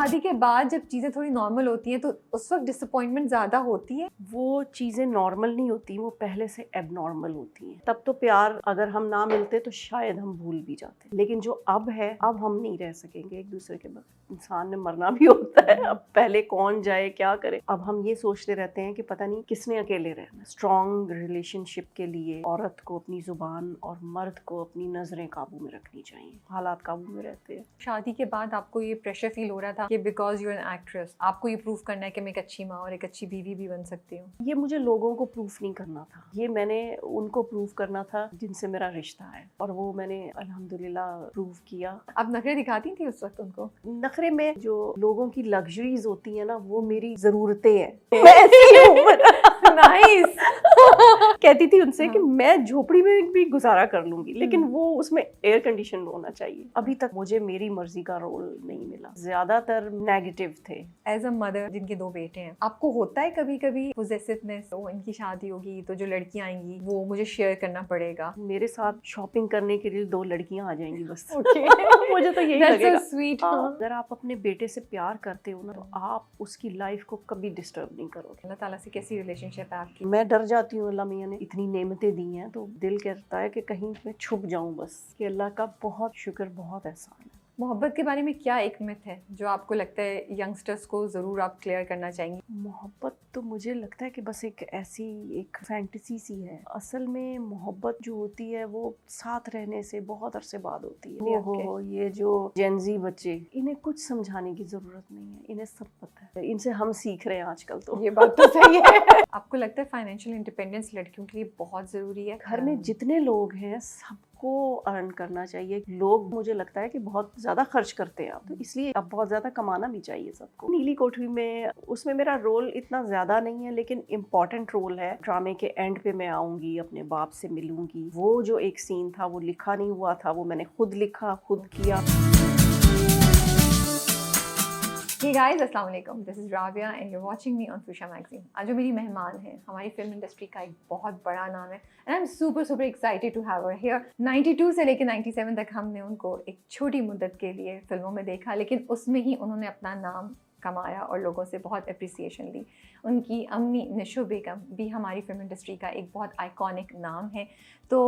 शादी के बाद जब चीज़ें थोड़ी नॉर्मल होती हैं तो उस वक्त डिसअपॉइंटमेंट ज़्यादा होती है? वो चीज़ें नॉर्मल नहीं होती, वो पहले से एबनॉर्मल होती हैं। तब तो प्यार अगर हम ना मिलते तो शायद हम भूल भी जाते, लेकिन जो अब है, अब हम नहीं रह सकेंगे एक दूसरे के बगैर। इंसान ने मरना भी होता है, अब पहले कौन जाए क्या करे। अब हम ये सोचते रहते हैं कि पता नहीं किसने अकेले रहना। स्ट्रॉन्ग रिलेशनशिप के लिए औरत को अपनी जुबान और मर्द को अपनी नजरें काबू में रखनी चाहिए। हालात काबू में रहते हैं। शादी के बाद आपको ये प्रेशर फील हो रहा था कि because you are an actress आपको ये प्रूव करना है कि मैं एक अच्छी माँ और एक अच्छी बीवी भी बन सकती हूँ? ये मुझे लोगों को प्रूफ नहीं करना था, ये मैंने उनको प्रूफ करना था जिनसे मेरा रिश्ता है, और वो मैंने अल्हम्दुलिल्लाह प्रूव किया। आप नखरे दिखाती थी उस वक्त उनको? नखरे में जो लोगों की लग्जरीज होती है ना, वो मेरी जरूरतें हैं। मैं ऐसी हूँ। नाइस। कहती थी उनसे कि मैं झोपड़ी में भी गुजारा कर लूंगी, लेकिन वो उसमें एयर कंडीशन होना चाहिए। अभी तक मुझे मेरी मर्जी का रोल नहीं मिला, ज्यादातर नेगेटिव थे। एज अ मदर जिनके 2 बेटे हैं, आपको होता है कभी कभी पोजेसिवनेस, तो इनकी शादी होगी तो जो लड़कियां आएंगी वो मुझे शेयर करना पड़ेगा? मेरे साथ शॉपिंग करने के लिए 2 लड़कियां आ जाएंगी बस। Okay. मुझे तो यही That's लगेगा। so sweet. हाँ, अगर आप अपने बेटे से प्यार करते हो ना, तो आप उसकी लाइफ को कभी डिस्टर्ब नहीं करोगे। अल्लाह ताला से कैसी रिलेशनशिप है आपकी? मैं डर जाती हूँ, अल्लाह मियाँ ने इतनी नेमतें दी हैं तो दिल कहता है कि कहीं मैं छुप जाऊं बस, कि अल्लाह का बहुत शुक्र, बहुत एहसान है। मोहब्बत के बारे में क्या एक मिथ है जो आपको लगता है यंगस्टर्स को ज़रूर आप क्लियर करना चाहेंगी? मोहब्बत तो मुझे लगता है कि बस एक ऐसी एक फैंटेसी सी है। असल में मोहब्बत जो होती है वो साथ रहने से बहुत अरसे बाद होती है। हो ये जो जेनजी बच्चे, इन्हें कुछ समझाने की जरूरत नहीं है, इन्हें सब पता है। इनसे हम सीख रहे हैं आजकल तो। ये बात तो सही है। आपको लगता है फाइनेंशियल इंडिपेंडेंस लड़कियों के लिए बहुत ज़रूरी है? घर में जितने लोग हैं सबको अर्न करना चाहिए। लोग मुझे लगता है कि बहुत ज़्यादा खर्च करते हैं, तो इसलिए अब बहुत ज़्यादा कमाना भी चाहिए सबको। नीली कोठरी में उसमें मेरा रोल इतना ज़्यादा नहीं है, लेकिन इम्पॉर्टेंट रोल है। ड्रामे के एंड पे मैं आऊँगी, अपने बाप से मिलूँगी। वो जो एक सीन था वो लिखा नहीं हुआ था, वो मैंने खुद लिखा, खुद किया। Hey guys, अस्सलाम वालेकुम। This is Rabia and you're watching me on Fusha Magazine। आज जो मेरी मेहमान है, हमारी फिल्म इंडस्ट्री का एक बहुत बड़ा नाम है and I'm super excited to have her here। 92 से लेकर 97 तक हमने उनको एक छोटी मुद्दत के लिए फिल्मों में देखा, लेकिन उसमें ही उन्होंने अपना नाम कमाया और लोगों से बहुत अप्रिसिएशन ली। उनकी अम्मी निशो बेगम भी हमारी फिल्म इंडस्ट्री का एक बहुत आइकॉनिक नाम है। तो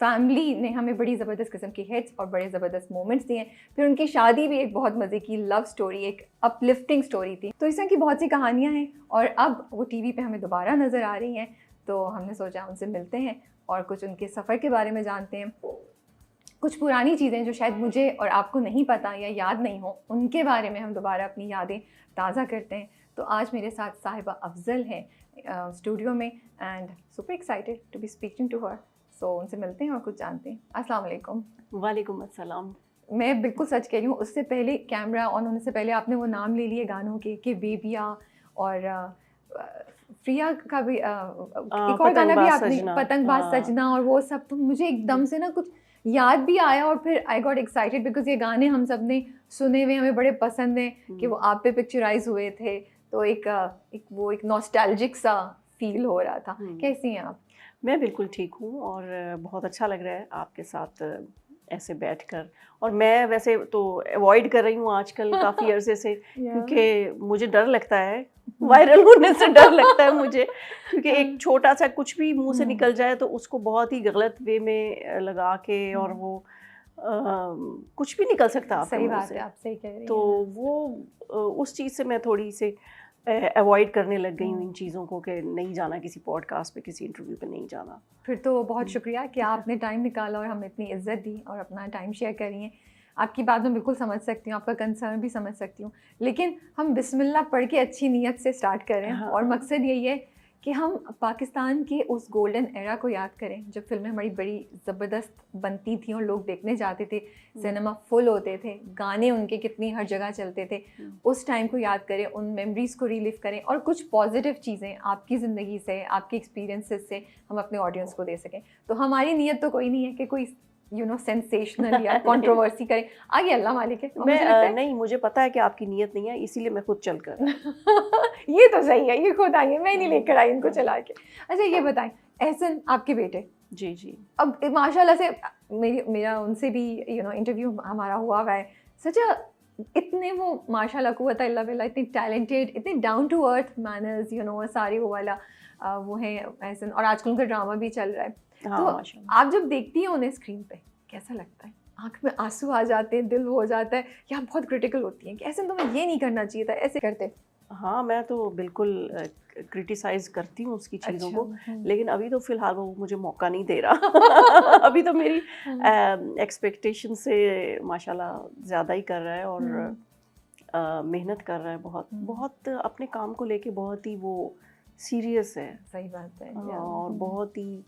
फैमिली ने हमें बड़ी ज़बरदस्त किस्म की हिट्स और बड़े ज़बरदस्त मोमेंट्स दिए। फिर उनकी शादी भी एक बहुत मज़े की लव स्टोरी, एक अपलिफ्टिंग स्टोरी थी। तो इस तरह की बहुत सी कहानियाँ हैं और अब वो टीवी पे हमें दोबारा नज़र आ रही हैं, तो हमने सोचा उनसे मिलते हैं और कुछ उनके सफ़र के बारे में जानते हैं। कुछ पुरानी चीज़ें जो शायद मुझे और आपको नहीं पता या याद नहीं हो, उनके बारे में हम दोबारा अपनी यादें ताज़ा करते हैं। तो आज मेरे साथ साहिबा अफजल हैं स्टूडियो में and super excited to be speaking to her. So उनसे मिलते हैं और कुछ जानते हैं। अस्सलाम वालेकुम। वालेकुम अस्सलाम। मैं बिल्कुल सच कह रही हूँ, उससे पहले कैमरा ऑन होने से पहले आपने वो नाम ले लिए गानों के कि बेबिया और प्रिया का भी एक और गाना भी आपने, पतंगबाज सजना, और वो सब। तो मुझे एकदम से ना कुछ याद भी आया और फिर आई गॉट एक्साइटेड बिकॉज ये गाने हम सब ने सुने हुए, हमें बड़े पसंद हैं कि वो आप पे पिक्चराइज हुए थे। तो एक नॉस्टैल्जिक सा फील हो रहा था। कैसी हैं आप? मैं बिल्कुल ठीक हूँ और बहुत अच्छा लग रहा है आपके साथ ऐसे बैठकर। और मैं वैसे तो अवॉइड कर रही हूँ आजकल काफ़ी अरसे से, क्योंकि मुझे डर लगता है, वायरल होने से डर लगता है मुझे, क्योंकि एक छोटा सा कुछ भी मुंह से निकल जाए तो उसको बहुत ही गलत वे में लगा के, और वो कुछ भी निकल सकता है। सही बात है, आप सही कह रही हैं। तो वो उस चीज़ से मैं थोड़ी सी अवॉइड करने लग गई हूँ इन चीज़ों को, कि नहीं जाना किसी पॉडकास्ट पे, किसी इंटरव्यू पे नहीं जाना। फिर तो बहुत शुक्रिया कि आपने टाइम निकाला और हमें इतनी इज्जत दी और अपना टाइम शेयर कर रही हैं। आपकी बात मैं बिल्कुल समझ सकती हूँ, आपका कंसर्न भी समझ सकती हूँ, लेकिन हम बिस्मिल्लाह पढ़ के अच्छी नीयत से स्टार्ट करें। हाँ। और मकसद यही है कि हम पाकिस्तान के उस गोल्डन एरा को याद करें जब फिल्में हमारी बड़ी ज़बरदस्त बनती थी और लोग देखने जाते थे, सिनेमा फुल होते थे, गाने उनके कितनी हर जगह चलते थे। उस टाइम को याद करें, उन मेमोरीज़ को रिलीव करें और कुछ पॉजिटिव चीज़ें आपकी ज़िंदगी से, आपके एक्सपीरियंसेस से हम अपने ऑडियंस को दे सकें। तो हमारी नीयत तो कोई नहीं है कि कोई सेंसेशनल या कंट्रोवर्सी करें, आगे अल्लाह मालिक है। नहीं, मुझे पता है कि आपकी नीयत नहीं है, इसीलिए मैं खुद चल कर ये तो सही है, ये खुद आई है, मैं नहीं लेकर आई इनको चला के। अच्छा ये बताएं, एहसन आपके बेटे? जी जी। अब माशाल्लाह से मेरा उनसे भी इंटरव्यू हमारा हुआ है। सच अ इतने वो माशाल्लाह कुव्वत इल्ला बिल्लाह, इतने टैलेंटेड, इतने down to earth manners, you know, सारी वो वाला वो है ऐसे। और आजकल उनका ड्रामा भी चल रहा है। हाँ, तो माशाल्लाह। आप जब देखती हैं उन्हें स्क्रीन पे, कैसा लगता है? आँख में आंसू आ जाते हैं, दिल वो हो जाता है, या बहुत क्रिटिकल होती हैं कि ऐसे तुम्हें ये नहीं करना चाहिए था, ऐसे करते? हाँ, मैं तो बिल्कुल क्रिटिसाइज़ करती हूँ उसकी चीज़ों को, लेकिन अभी तो फ़िलहाल वो मुझे मौका नहीं दे रहा। अभी तो मेरी एक्सपेक्टेशन से माशाल्लाह ज़्यादा ही कर रहा है, और मेहनत कर रहा है बहुत बहुत, अपने काम को लेके बहुत ही वो सीरियस है। सही बात है। और बहुत ही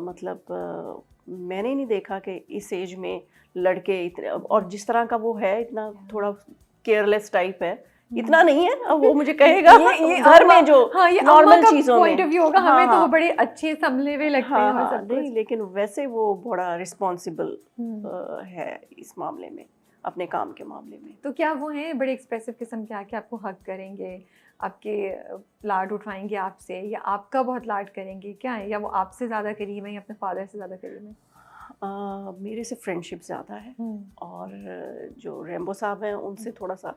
मतलब मैंने नहीं देखा कि इस एज में लड़के इतने, और जिस तरह का वो है, इतना थोड़ा केयरलेस टाइप है, इतना नहीं है। अब वो मुझे कहेगा ये घर में जो हाँ, ये नॉर्मल चीज़ों में पॉइंट ऑफ व्यू होगा, हाँ, हमें तो वो हाँ, बड़े अच्छे संभले हुए लगते हैं हाँ, और हाँ, सब नहीं, कुछ। लेकिन वैसे वो बड़ा रिस्पॉन्सिबल है इस मामले में, अपने काम के मामले में। तो क्या वो हैं बड़े एक्सप्रेसिव किस्म के, आके आपको हक करेंगे, आपके लाड उठाएंगे आपसे, या आपका बहुत लाड करेंगे, क्या है? या वो आपसे ज़्यादा करीब है या अपने फादर से ज़्यादा करीब है? मेरे से फ्रेंडशिप ज़्यादा है, और जो रैम्बो साहब हैं उनसे थोड़ा सा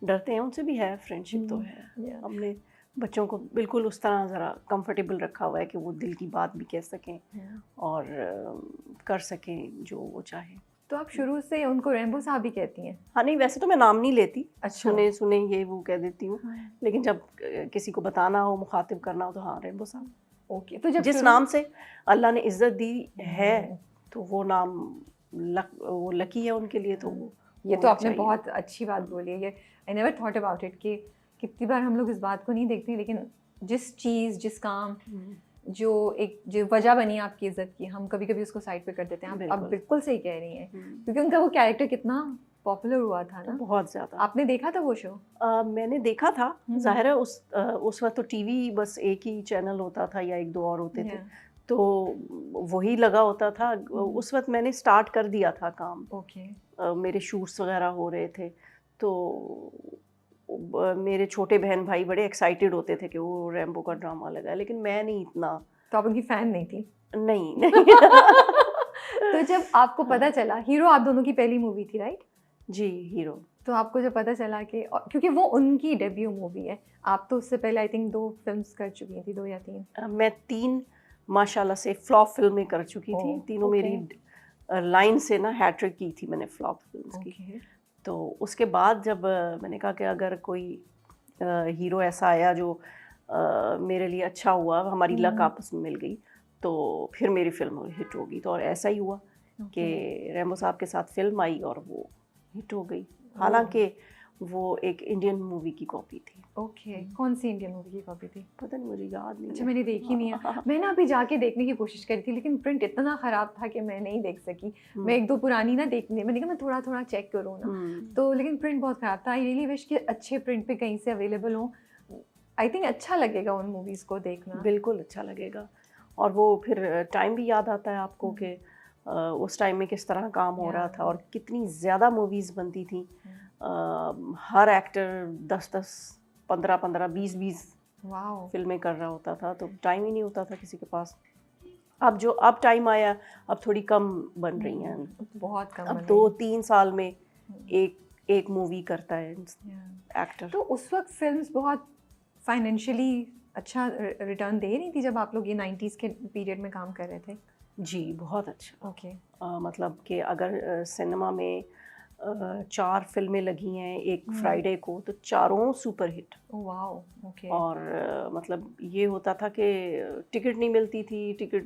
डरते हैं, उनसे भी है फ्रेंडशिप तो है। हमने बच्चों को बिल्कुल उस तरह ज़रा कंफर्टेबल रखा हुआ है कि वो दिल की बात भी कह सकें और कर सकें जो वो चाहें। तो आप शुरू से उनको रैम्बो साहब ही कहती हैं? हाँ, नहीं, वैसे तो मैं नाम नहीं लेती, अच्छा। सुने सुने ये वो कह देती हूँ, लेकिन जब किसी को बताना हो, मुखातिब करना हो, तो हाँ, रैम्बो साहब। ओके, तो जब जिस नाम से अल्लाह ने इज्जत दी है, तो वो नाम वो लकी है उनके लिए, तो वो ये तो आपने बहुत अच्छी बात बोली है। ये I never thought about it कि कितनी बार हम लोग इस बात को नहीं देखते, लेकिन जिस चीज़, जिस काम, जो वजह बनी आपकी इज्जत की, हम कभी कभी उसको साइड पे कर देते हैं। आप बिल्कुल सही कह रही हैं, क्योंकि उनका वो कैरेक्टर कितना पॉपुलर हुआ था ना, बहुत ज़्यादा। आपने देखा था वो शो? मैंने देखा था, जाहिर है उस वक्त तो टीवी बस एक ही चैनल होता था या एक दो और होते थे, तो वही लगा होता था। उस वक्त मैंने स्टार्ट कर दिया था काम। ओके। मेरे शूट्स वगैरह हो रहे थे, तो मेरे छोटे बहन भाई बड़े एक्साइटेड होते थे कि वो रैम्बो का ड्रामा लगा है, लेकिन मैं नहीं इतना। तो आप उनकी फ़ैन नहीं थी? नहीं। तो जब आपको पता चला, हीरो आप दोनों की पहली मूवी थी, राइट? जी, हीरो। तो आपको जब पता चला कि, क्योंकि वो उनकी डेब्यू मूवी है, आप तो उससे पहले आई थिंक 2 फिल्म्स कर चुकी थी, 2 या 3? मैं 3 माशाल्लाह से फ्लॉप फिल्में कर चुकी थी। तीनों मेरी लाइन से ना हैट्रिक की थी मैंने फ्लॉप फिल्म्स की। तो उसके बाद जब मैंने कहा कि अगर कोई हीरो ऐसा आया जो मेरे लिए अच्छा हुआ, हमारी लक आपस में मिल गई, तो फिर मेरी फिल्म हिट होगी। तो और ऐसा ही हुआ कि रैम्बो साहब के साथ फिल्म आई और वो हिट हो गई। हालांकि वो एक इंडियन मूवी की कॉपी थी। ओके, कौन सी इंडियन मूवी की कॉपी थी? पता नहीं, मुझे याद नहीं। अच्छा, मैंने देखी नहीं है। मैंने अभी जाके देखने की कोशिश करी थी, लेकिन प्रिंट इतना ख़राब था कि मैं नहीं देख सकी। मैं 1-2 पुरानी ना देखने, मैंने कहा मैं थोड़ा थोड़ा चेक करूँ ना, तो लेकिन प्रिंट बहुत ख़राब था। आई रियली विश कि अच्छे प्रिंट पे कहीं से अवेलेबल हो। आई थिंक अच्छा लगेगा उन मूवीज़ को देखना। बिल्कुल अच्छा लगेगा, और वो फिर टाइम भी याद आता है आपको कि उस टाइम में किस तरह काम हो रहा था और कितनी ज़्यादा मूवीज़ बनती थी। हर एक्टर 10-10, 15-15, 20-20 फिल्में कर रहा होता था, तो टाइम ही नहीं होता था किसी के पास। अब टाइम आया, अब थोड़ी कम बन रही हैं, बहुत कम। अब 2-3 साल में एक मूवी करता है एक्टर। तो उस वक्त फिल्म्स बहुत फाइनेंशियली अच्छा रिटर्न दे रही थी जब आप लोग ये 90s के पीरियड में काम कर रहे थे? जी, बहुत अच्छा। ओके। मतलब कि अगर सिनेमा में 4 फिल्में लगी हैं एक फ्राइडे को, तो चारों सुपर हिट। Wow, okay. और मतलब ये होता था कि टिकट नहीं मिलती थी, टिकट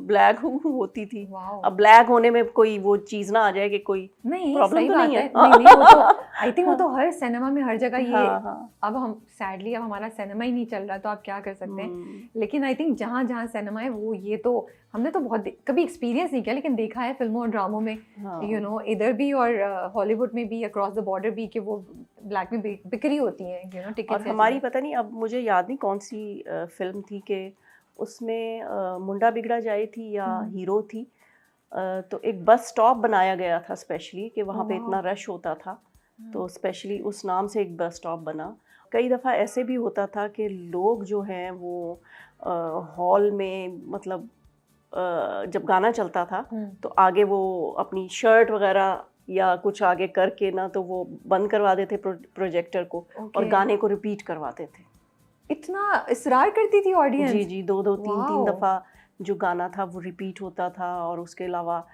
ब्लैक होती थी। अब ब्लैक होने में कोई वो चीज़ ना आ जाए कि कोई प्रॉब्लम तो नहीं है। नहीं, वो तो आई थिंक वो तो हर सिनेमा में हर जगह ये। हाँ। अब हम सैडली अब हमारा सिनेमा ही नहीं चल रहा, तो आप क्या कर सकते हैं। लेकिन आई थिंक जहाँ जहाँ सिनेमा है वो, ये तो हमने तो बहुत कभी एक्सपीरियंस नहीं किया, लेकिन देखा है फिल्मों और ड्रामों में, यू नो, इधर भी और हॉलीवुड में भी, अक्रॉस द बॉर्डर भी, कि वो ब्लैक में बिक्री होती है, यू नो, टिकट। और हमारी पता नहीं, अब मुझे याद नहीं कौन सी फिल्म थी कि उसमें मुंडा बिगड़ा जाए थी या हीरो थी, तो एक बस स्टॉप बनाया गया था स्पेशली कि वहाँ पे इतना रश होता था, तो स्पेशली उस नाम से एक बस स्टॉप बना। कई दफ़ा ऐसे भी होता था कि लोग जो हैं वो हॉल में, मतलब जब गाना चलता था तो आगे वो अपनी शर्ट वगैरह या कुछ आगे करके ना तो वो बंद करवा देते प्रोजेक्टर को और Okay. गाने को रिपीट करवाते थे। इतना इसरार करती थी ऑडियंस? जी जी, दो दो तीन तीन Wow. दफ़ा जो गाना था वो रिपीट होता था। और उसके अलावा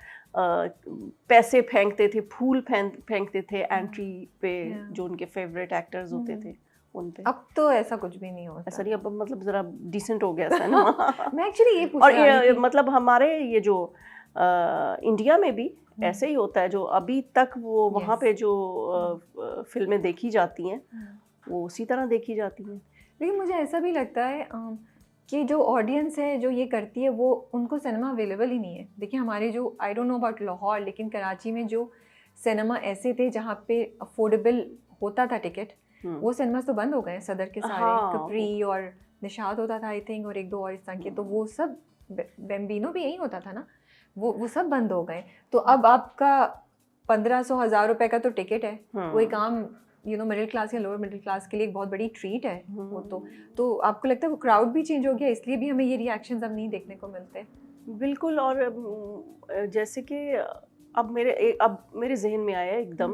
पैसे फेंकते थे, फूल फेंकते थे एंट्री पे, Yeah. जो उनके फेवरेट एक्टर्स होते थे उन पे। अब तो ऐसा कुछ भी नहीं होता। ऐसा नहीं, अब मतलब ज़रा डिसेंट हो गया सिनेमा। मैं एक्चुअली ये और पूछने वाली ये थी। मतलब हमारे ये जो इंडिया में भी ऐसे ही होता है, जो अभी तक वो वहाँ Yes. पे जो फिल्में देखी जाती हैं वो उसी तरह देखी जाती हैं। लेकिन मुझे ऐसा भी लगता है कि जो ऑडियंस है जो ये करती है वो उनको सिनेमा अवेलेबल ही नहीं है। देखिए हमारे जो, I don't know about Lahore, लेकिन कराची में जो सिनेमा ऐसे थे जहाँ पे अफोर्डेबल होता था टिकट, वो सिनेमास तो बंद हो गए हैं। सदर के सारे, हाँ, कपरी और निशात होता था आई थिंक, और एक दो और इस तरह के, तो वो सब, बेम्बिनो भी यही होता था ना, वो सब बंद हो गए। तो अब आपका 1500-1000 रुपए का तो टिकट है, वो एक आम मिडिल क्लास या लोअर मिडिल क्लास के लिए एक बहुत बड़ी ट्रीट है वो। तो आपको लगता है वो क्राउड भी चेंज हो गया, इसलिए भी हमें ये रिएक्शंस अब नहीं देखने को मिलते? बिल्कुल। और जैसे कि अब मेरे जहन में आया एकदम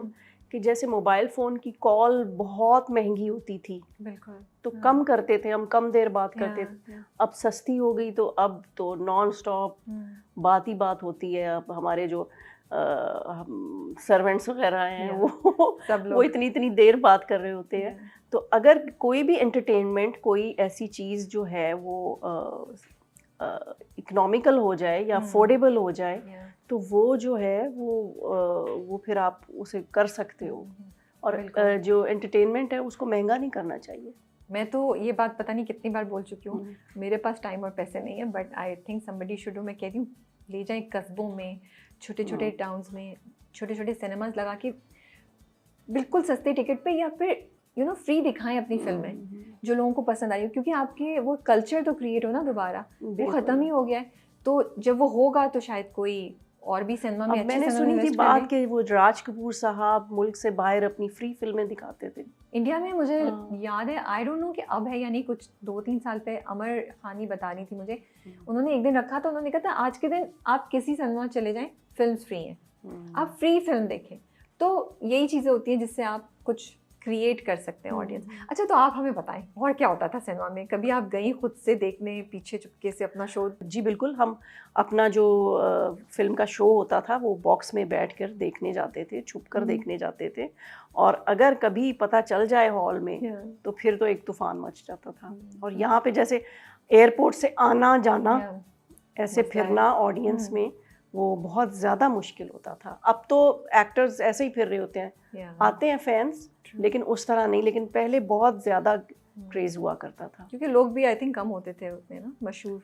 कि जैसे मोबाइल फ़ोन की कॉल बहुत महंगी होती थी, बिल्कुल। तो कम करते थे हम, कम देर बात करते थे। अब सस्ती हो गई तो अब तो नॉन स्टॉप बात ही बात होती है। अब हमारे जो सर्वेंट्स वगैरह हैं वो इतनी देर बात कर रहे होते हैं। तो अगर कोई भी एंटरटेनमेंट, कोई ऐसी चीज़ जो है वो इकोनॉमिकल हो जाए या अफोर्डेबल हो जाए, तो वो जो है वो फिर आप उसे कर सकते हो। और जो एंटरटेनमेंट है उसको महंगा नहीं करना चाहिए। मैं तो ये बात पता नहीं कितनी बार बोल चुकी हूँ, मेरे पास टाइम और पैसे नहीं है, but I think somebody should do. मैं कहती हूँ ले जाएं कस्बों में, छोटे छोटे टाउन्स में, छोटे छोटे सिनेमाज लगा के बिल्कुल सस्ते टिकट पे, या फिर फ्री दिखाएं अपनी फिल्में जो लोगों को पसंद आई हो। क्योंकि आपके वो कल्चर तो क्रिएट हो ना दोबारा, वो ख़त्म ही हो गया है। तो जब वो होगा तो शायद कोई और भी सिनेमा में मैंने सुनी थी बात कि वो राज कपूर साहब मुल्क से बाहर अपनी फ्री फिल्में दिखाते थे इंडिया में। मुझे याद है, आई डोंट नो कि अब है या नहीं, कुछ 2-3 साल पे अमर खानी बता रही थी मुझे, उन्होंने एक दिन रखा तो उन्होंने कहा था आज के दिन आप किसी सिनेमा चले जाएं, फिल्म फ्री हैं, आप फ्री फिल्म देखें। तो यही चीज़ें होती हैं जिससे आप कुछ क्रिएट कर सकते हैं ऑडियंस। अच्छा, तो आप हमें बताएं और क्या होता था सिनेमा में? कभी आप गई खुद से देखने पीछे चुपके से अपना शो? जी बिल्कुल, हम अपना जो फिल्म का शो होता था वो बॉक्स में बैठकर देखने जाते थे, छुप कर देखने जाते थे। और अगर कभी पता चल जाए हॉल में तो फिर तो एक तूफान मच जाता था। और यहाँ पे जैसे एयरपोर्ट से आना जाना, ऐसे फिरना ऑडियंस में, वो बहुत ज़्यादा मुश्किल होता था। अब तो एक्टर्स ऐसे ही फिर रहे होते हैं, आते हैं फैंस, लेकिन उस तरह नहीं। लेकिन पहले बहुत ज़्यादा क्रेज़ हुआ करता था, क्योंकि लोग भी आई थिंक कम होते थे उतने ना, मशहूर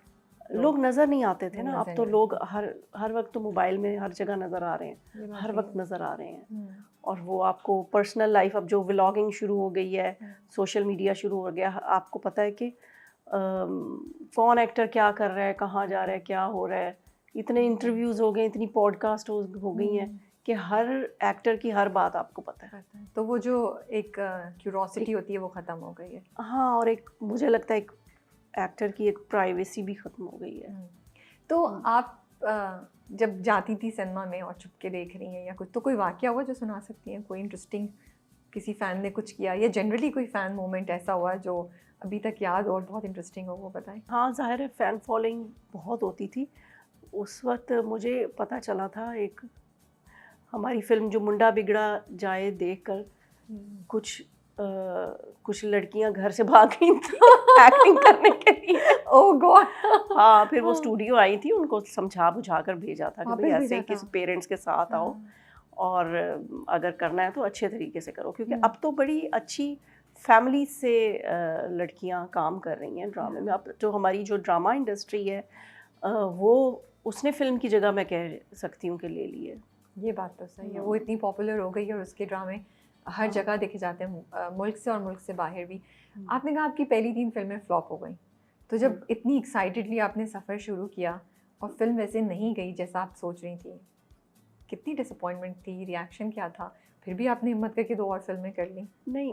लोग नज़र नहीं आते थे ना। अब तो लोग हर वक्त तो मोबाइल में हर जगह नज़र आ रहे हैं, हर वक्त नज़र आ रहे हैं। और वो आपको पर्सनल लाइफ, अब जो व्लॉगिंग शुरू हो गई है, सोशल मीडिया शुरू हो गया, आपको पता है कि कौन एक्टर क्या कर रहा है, कहाँ जा रहा है, क्या हो रहा है। इतने इंटरव्यूज़ हो गए, इतनी पॉडकास्ट हो गई हैं कि हर एक्टर की हर बात आपको पता है। तो वो जो एक क्यूरोसिटी होती है वो ख़त्म हो गई है। हाँ, और एक मुझे लगता है एक एक्टर की एक प्राइवेसी भी ख़त्म हो गई है। तो आप जब जाती थी सिनेमा में और छुप के देख रही हैं या कुछ, तो कोई वाक़या हुआ जो सुना सकती हैं? कोई इंटरेस्टिंग, किसी फ़ैन ने कुछ किया, या जनरली कोई फ़ैन मोमेंट ऐसा हुआ जो अभी तक याद हो और बहुत इंटरेस्टिंग हो, वो बताएं। हाँ, ज़ाहिर है फ़ैन फॉलोइंग बहुत होती थी। उस वक्त मुझे पता चला था, एक हमारी फिल्म जो मुंडा बिगड़ा जाए देखकर कुछ लड़कियां घर से भाग गई थी एक्टिंग करने के लिए। ओह गॉड। हाँ, फिर वो स्टूडियो आई थी, उनको समझा बुझा कर भेजा था कि भाई ऐसे किसी पेरेंट्स के साथ आओ और अगर करना है तो अच्छे तरीके से करो। क्योंकि अब तो बड़ी अच्छी फैमिली से लड़कियां काम कर रही हैं ड्रामे में। अब जो हमारी जो ड्रामा इंडस्ट्री है वो उसने फिल्म की जगह मैं कह सकती हूँ कि ले ली है। ये बात तो सही है, वो इतनी पॉपुलर हो गई है और उसके ड्रामे हर जगह देखे जाते हैं, मुल्क से और मुल्क से बाहर भी। आपने कहा आपकी पहली 3 फिल्में फ्लॉप हो गई, तो जब इतनी एक्साइटेडली आपने सफ़र शुरू किया और फिल्म वैसे नहीं गई जैसा आप सोच रही थी, कितनी डिसअपॉइंटमेंट थी, रिएक्शन क्या था? फिर भी आपने हिम्मत करके 2 और फिल्में कर ली? नहीं,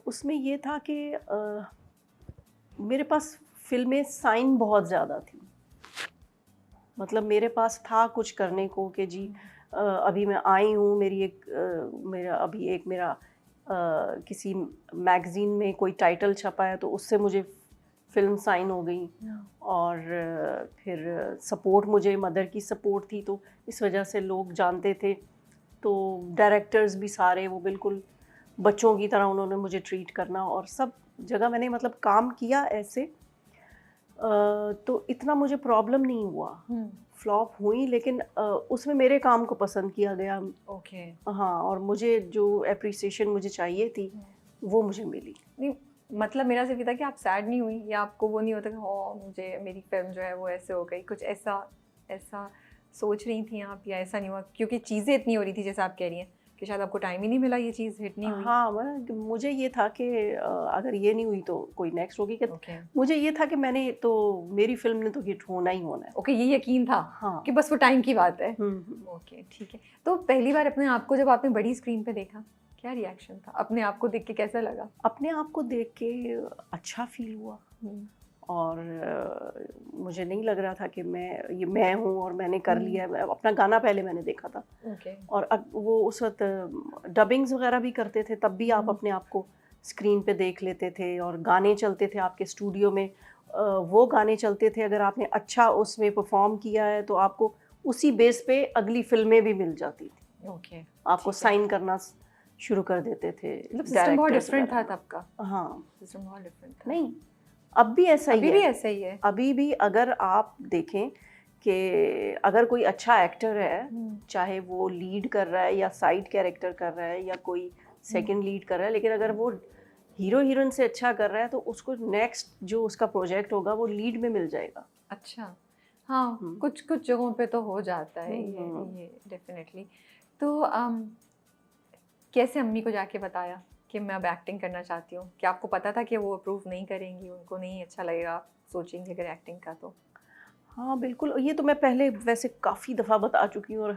उसमें ये था कि मेरे पास फिल्में साइन बहुत ज़्यादा थी। मतलब मेरे पास था कुछ करने को कि जी अभी मैं आई हूँ, मेरा किसी मैगज़ीन में कोई टाइटल छपा है तो उससे मुझे फ़िल्म साइन हो गई। और फिर सपोर्ट, मुझे मदर की सपोर्ट थी तो इस वजह से लोग जानते थे। तो डायरेक्टर्स भी सारे वो बिल्कुल बच्चों की तरह उन्होंने मुझे ट्रीट करना, और सब जगह मैंने मतलब काम किया ऐसे। तो इतना मुझे प्रॉब्लम नहीं हुआ। फ्लॉप हुई लेकिन उसमें मेरे काम को पसंद किया गया। ओके। हाँ, और मुझे जो एप्रिसिएशन मुझे चाहिए थी वो मुझे मिली। नहीं, मतलब मेरा सिर्फ ये था कि आप सैड नहीं हुई, या आपको वो नहीं होता कि हो मुझे मेरी फिल्म जो है वो ऐसे हो गई, कुछ ऐसा सोच रही थी आप, या ऐसा नहीं हुआ क्योंकि चीज़ें इतनी हो रही थी जैसे आप कह रही हैं कि शायद आपको टाइम ही नहीं मिला, ये चीज़ हिट नहीं हुई? हाँ, मुझे ये था कि अगर ये नहीं हुई तो कोई नेक्स्ट होगी। कि ओके। मुझे ये था कि मेरी फिल्म ने तो हिट होना ही होना है। ओके, ये यकीन था हाँ। कि बस वो टाइम की बात है। हम्म। ओके, ठीक है। तो पहली बार अपने आप को जब आपने बड़ी स्क्रीन पे देखा, क्या रिएक्शन था? अपने आप को देख के कैसा लगा? अपने आप को देख के अच्छा फील हुआ, और मुझे नहीं लग रहा था कि मैं हूँ और मैंने कर लिया है। अपना गाना पहले मैंने देखा था। ओके। और वो उस वक्त डबिंग्स वगैरह भी करते थे, तब भी आप अपने आप को स्क्रीन पे देख लेते थे, और गाने चलते थे आपके स्टूडियो में। वो गाने चलते थे, अगर आपने अच्छा उसमें परफॉर्म किया है तो आपको उसी बेस पे अगली फिल्में भी मिल जाती थी। ओके, आपको साइन करना शुरू कर देते थे। मतलब सिस्टम बहुत directors डिफरेंट था वगैरह। तब का। हाँ, सिस्टम बहुत डिफरेंट था। नहीं, अब भी ऐसा ही अभी है। भी ऐसा ही है। अभी भी अगर आप देखें कि अगर कोई अच्छा एक्टर है, चाहे वो लीड कर रहा है या साइड कैरेक्टर कर रहा है या कोई सेकंड लीड कर रहा है, लेकिन अगर वो हीरो हीरोइन से अच्छा कर रहा है तो उसको नेक्स्ट जो उसका प्रोजेक्ट होगा वो लीड में मिल जाएगा। अच्छा, हाँ, कुछ कुछ जगहों पे तो हो जाता है ये डेफिनेटली। तो कैसे अम्मी को जाके बताया कि मैं अब एक्टिंग करना चाहती हूँ? क्या आपको पता था कि वो अप्रूव नहीं करेंगी, उनको नहीं अच्छा लगेगा, आप सोचेंगे अगर एक्टिंग का तो? हाँ बिल्कुल, ये तो मैं पहले वैसे काफ़ी दफ़ा बता चुकी हूँ, और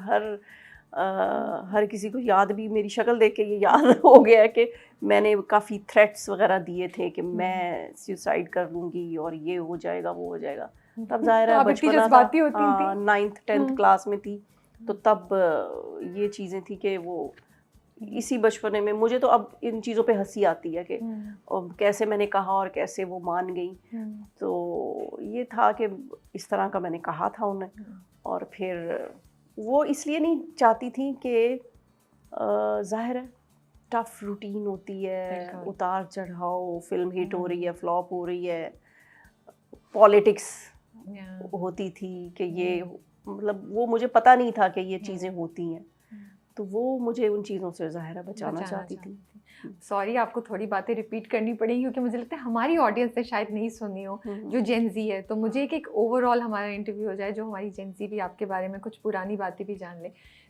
हर किसी को याद भी, मेरी शक्ल देख के ये याद हो गया है कि मैंने काफ़ी थ्रेट्स वगैरह दिए थे कि मैं सुसाइड कर लूँगी और ये हो जाएगा वो हो जाएगा। तब ज़ाहिर है बचपना था, 9th 10th क्लास में थी, तो तब ये चीज़ें थी कि वो इसी बचपने में मुझे तो अब इन चीज़ों पे हंसी आती है कि कैसे मैंने कहा और कैसे वो मान गई। तो ये था कि इस तरह का मैंने कहा था उन्हें, और फिर वो इसलिए नहीं चाहती थी कि ज़ाहिर है टफ रूटीन होती है, उतार चढ़ाव, फिल्म हिट हो रही है, फ्लॉप हो रही है, पॉलिटिक्स होती थी कि ये मतलब वो मुझे पता नहीं था कि ये चीज़ें होती हैं, तो वो मुझे उन चीज़ों से ज़ाहिर है बचाना चाहती थी। सॉरी, आपको थोड़ी बातें रिपीट करनी पड़ेंगी क्योंकि मुझे लगता है हमारी ऑडियंस ने शायद नहीं सुनी हो, जो जेन ज़ी है। तो मुझे एक ओवरऑल हमारा इंटरव्यू हो जाए जो हमारी जेन ज़ी भी आपके बारे में कुछ पुरानी बातें भी जान ले।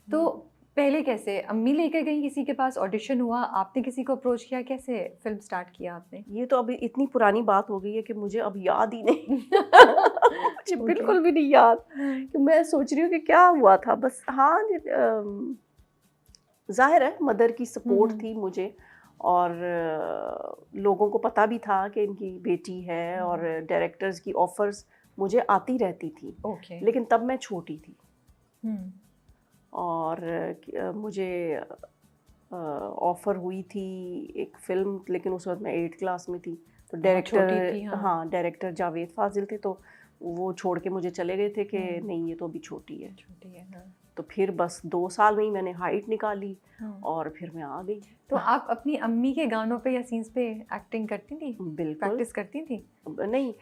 तो पहले कैसे अम्मी लेकर गई किसी के पास, ऑडिशन हुआ, आपने किसी को अप्रोच किया, कैसे फिल्म स्टार्ट किया आपने? ये तो अभी इतनी पुरानी बात हो गई है कि मुझे अब याद ही नहीं मुझे बिल्कुल भी नहीं याद कि मैं सोच रही हूँ कि क्या हुआ था। बस हाँ, जाहिर है मदर की सपोर्ट थी मुझे, और लोगों को पता भी था कि इनकी बेटी है, और डायरेक्टर्स की ऑफर्स मुझे आती रहती थी। लेकिन तब मैं छोटी थी, और मुझे ऑफ़र हुई थी एक फ़िल्म, लेकिन उस वक्त मैं 8th क्लास में थी। तो डायरेक्टर जावेद फाजिल थे, तो वो छोड़ के मुझे चले गए थे कि नहीं ये तो अभी छोटी है। तो फिर बस 2 साल में ही मैंने हाइट निकाली और फिर मैं आ गई। तो आप अपनी अम्मी के गानों पे या सीन्स पे एक्टिंग करती थी? बिल्कुल। प्रैक्टिस करती थी? नहीं,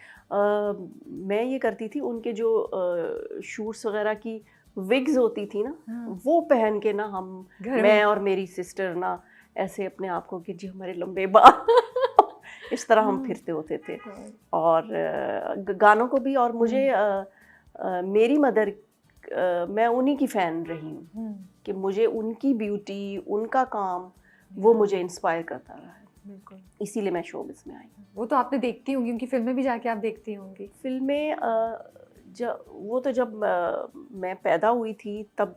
मैं ये करती थी, उनके जो शूट्स वगैरह की विग्स होती थी ना, वो पहन के ना मैं और मेरी सिस्टर ना ऐसे अपने आप को कि जी हमारे लंबे बाल इस तरह हम फिरते होते थे। और गानों को भी, और मुझे मेरी मदर, मैं उन्हीं की फ़ैन रही हूँ कि मुझे उनकी ब्यूटी, उनका काम, वो मुझे इंस्पायर करता रहा है। बिल्कुल, इसीलिए मैं शोबिज़ में आई। वो तो आपने देखती होंगी, उनकी फिल्में भी जाके आप देखती होंगी? फिल्में जब मैं पैदा हुई थी तब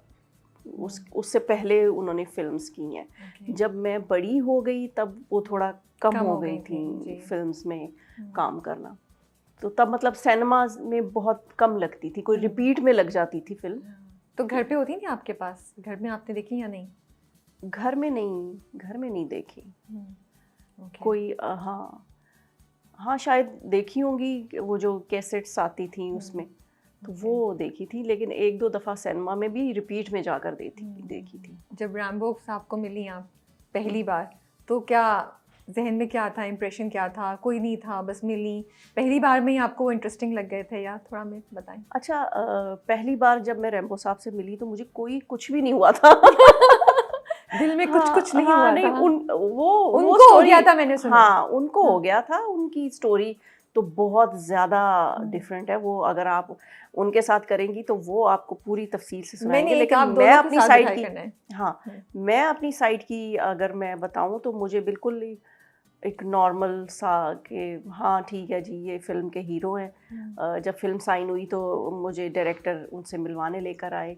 उससे पहले उन्होंने फिल्म्स की हैं। जब मैं बड़ी हो गई तब वो थोड़ा कम हो गई थी फिल्म्स में काम करना, तो तब मतलब सिनेमा में बहुत कम लगती थी, कोई रिपीट में लग जाती थी फिल्म, तो घर पे होती थी आपके पास, घर में आपने देखी या नहीं? घर में नहीं देखी। ओके। कोई हाँ शायद देखी होंगी, वो जो कैसेट्स आती थी उसमें, तो वो देखी थी, लेकिन एक दो दफ़ा सिनेमा में भी रिपीट में जाकर देखी थी। जब रैम्बो आपको मिली आप पहली बार, तो क्या जहन में क्या था, इम्प्रेशन क्या था? कोई नहीं था, बस मिली पहली बार में ही आपको वो इंटरेस्टिंग लग गए थे, या थोड़ा हमें बताएं? अच्छा, पहली बार जब मैं रैम्बो साहब से मिली तो मुझे कुछ भी नहीं हुआ था। दिल में कुछ नहीं हाँ, हुआ नहीं, था? वो उनको हो गया था, मैंने सुना। हाँ, उनको हो हाँ। गया था। उनकी स्टोरी तो बहुत ज़्यादा डिफरेंट है। वो अगर आप उनके साथ करेंगी तो वो आपको पूरी तफसील से सुनाएंगे, मैंने लेकिन आप मैं दोनों के अपनी साथ साइड दिखाई की, करना है। हाँ, मैं अपनी साइड की अगर मैं बताऊं तो मुझे बिल्कुल एक नॉर्मल सा कि हाँ ठीक है जी, ये फिल्म के हीरो हैं। जब फिल्म साइन हुई तो मुझे डायरेक्टर उनसे मिलवाने लेकर आए,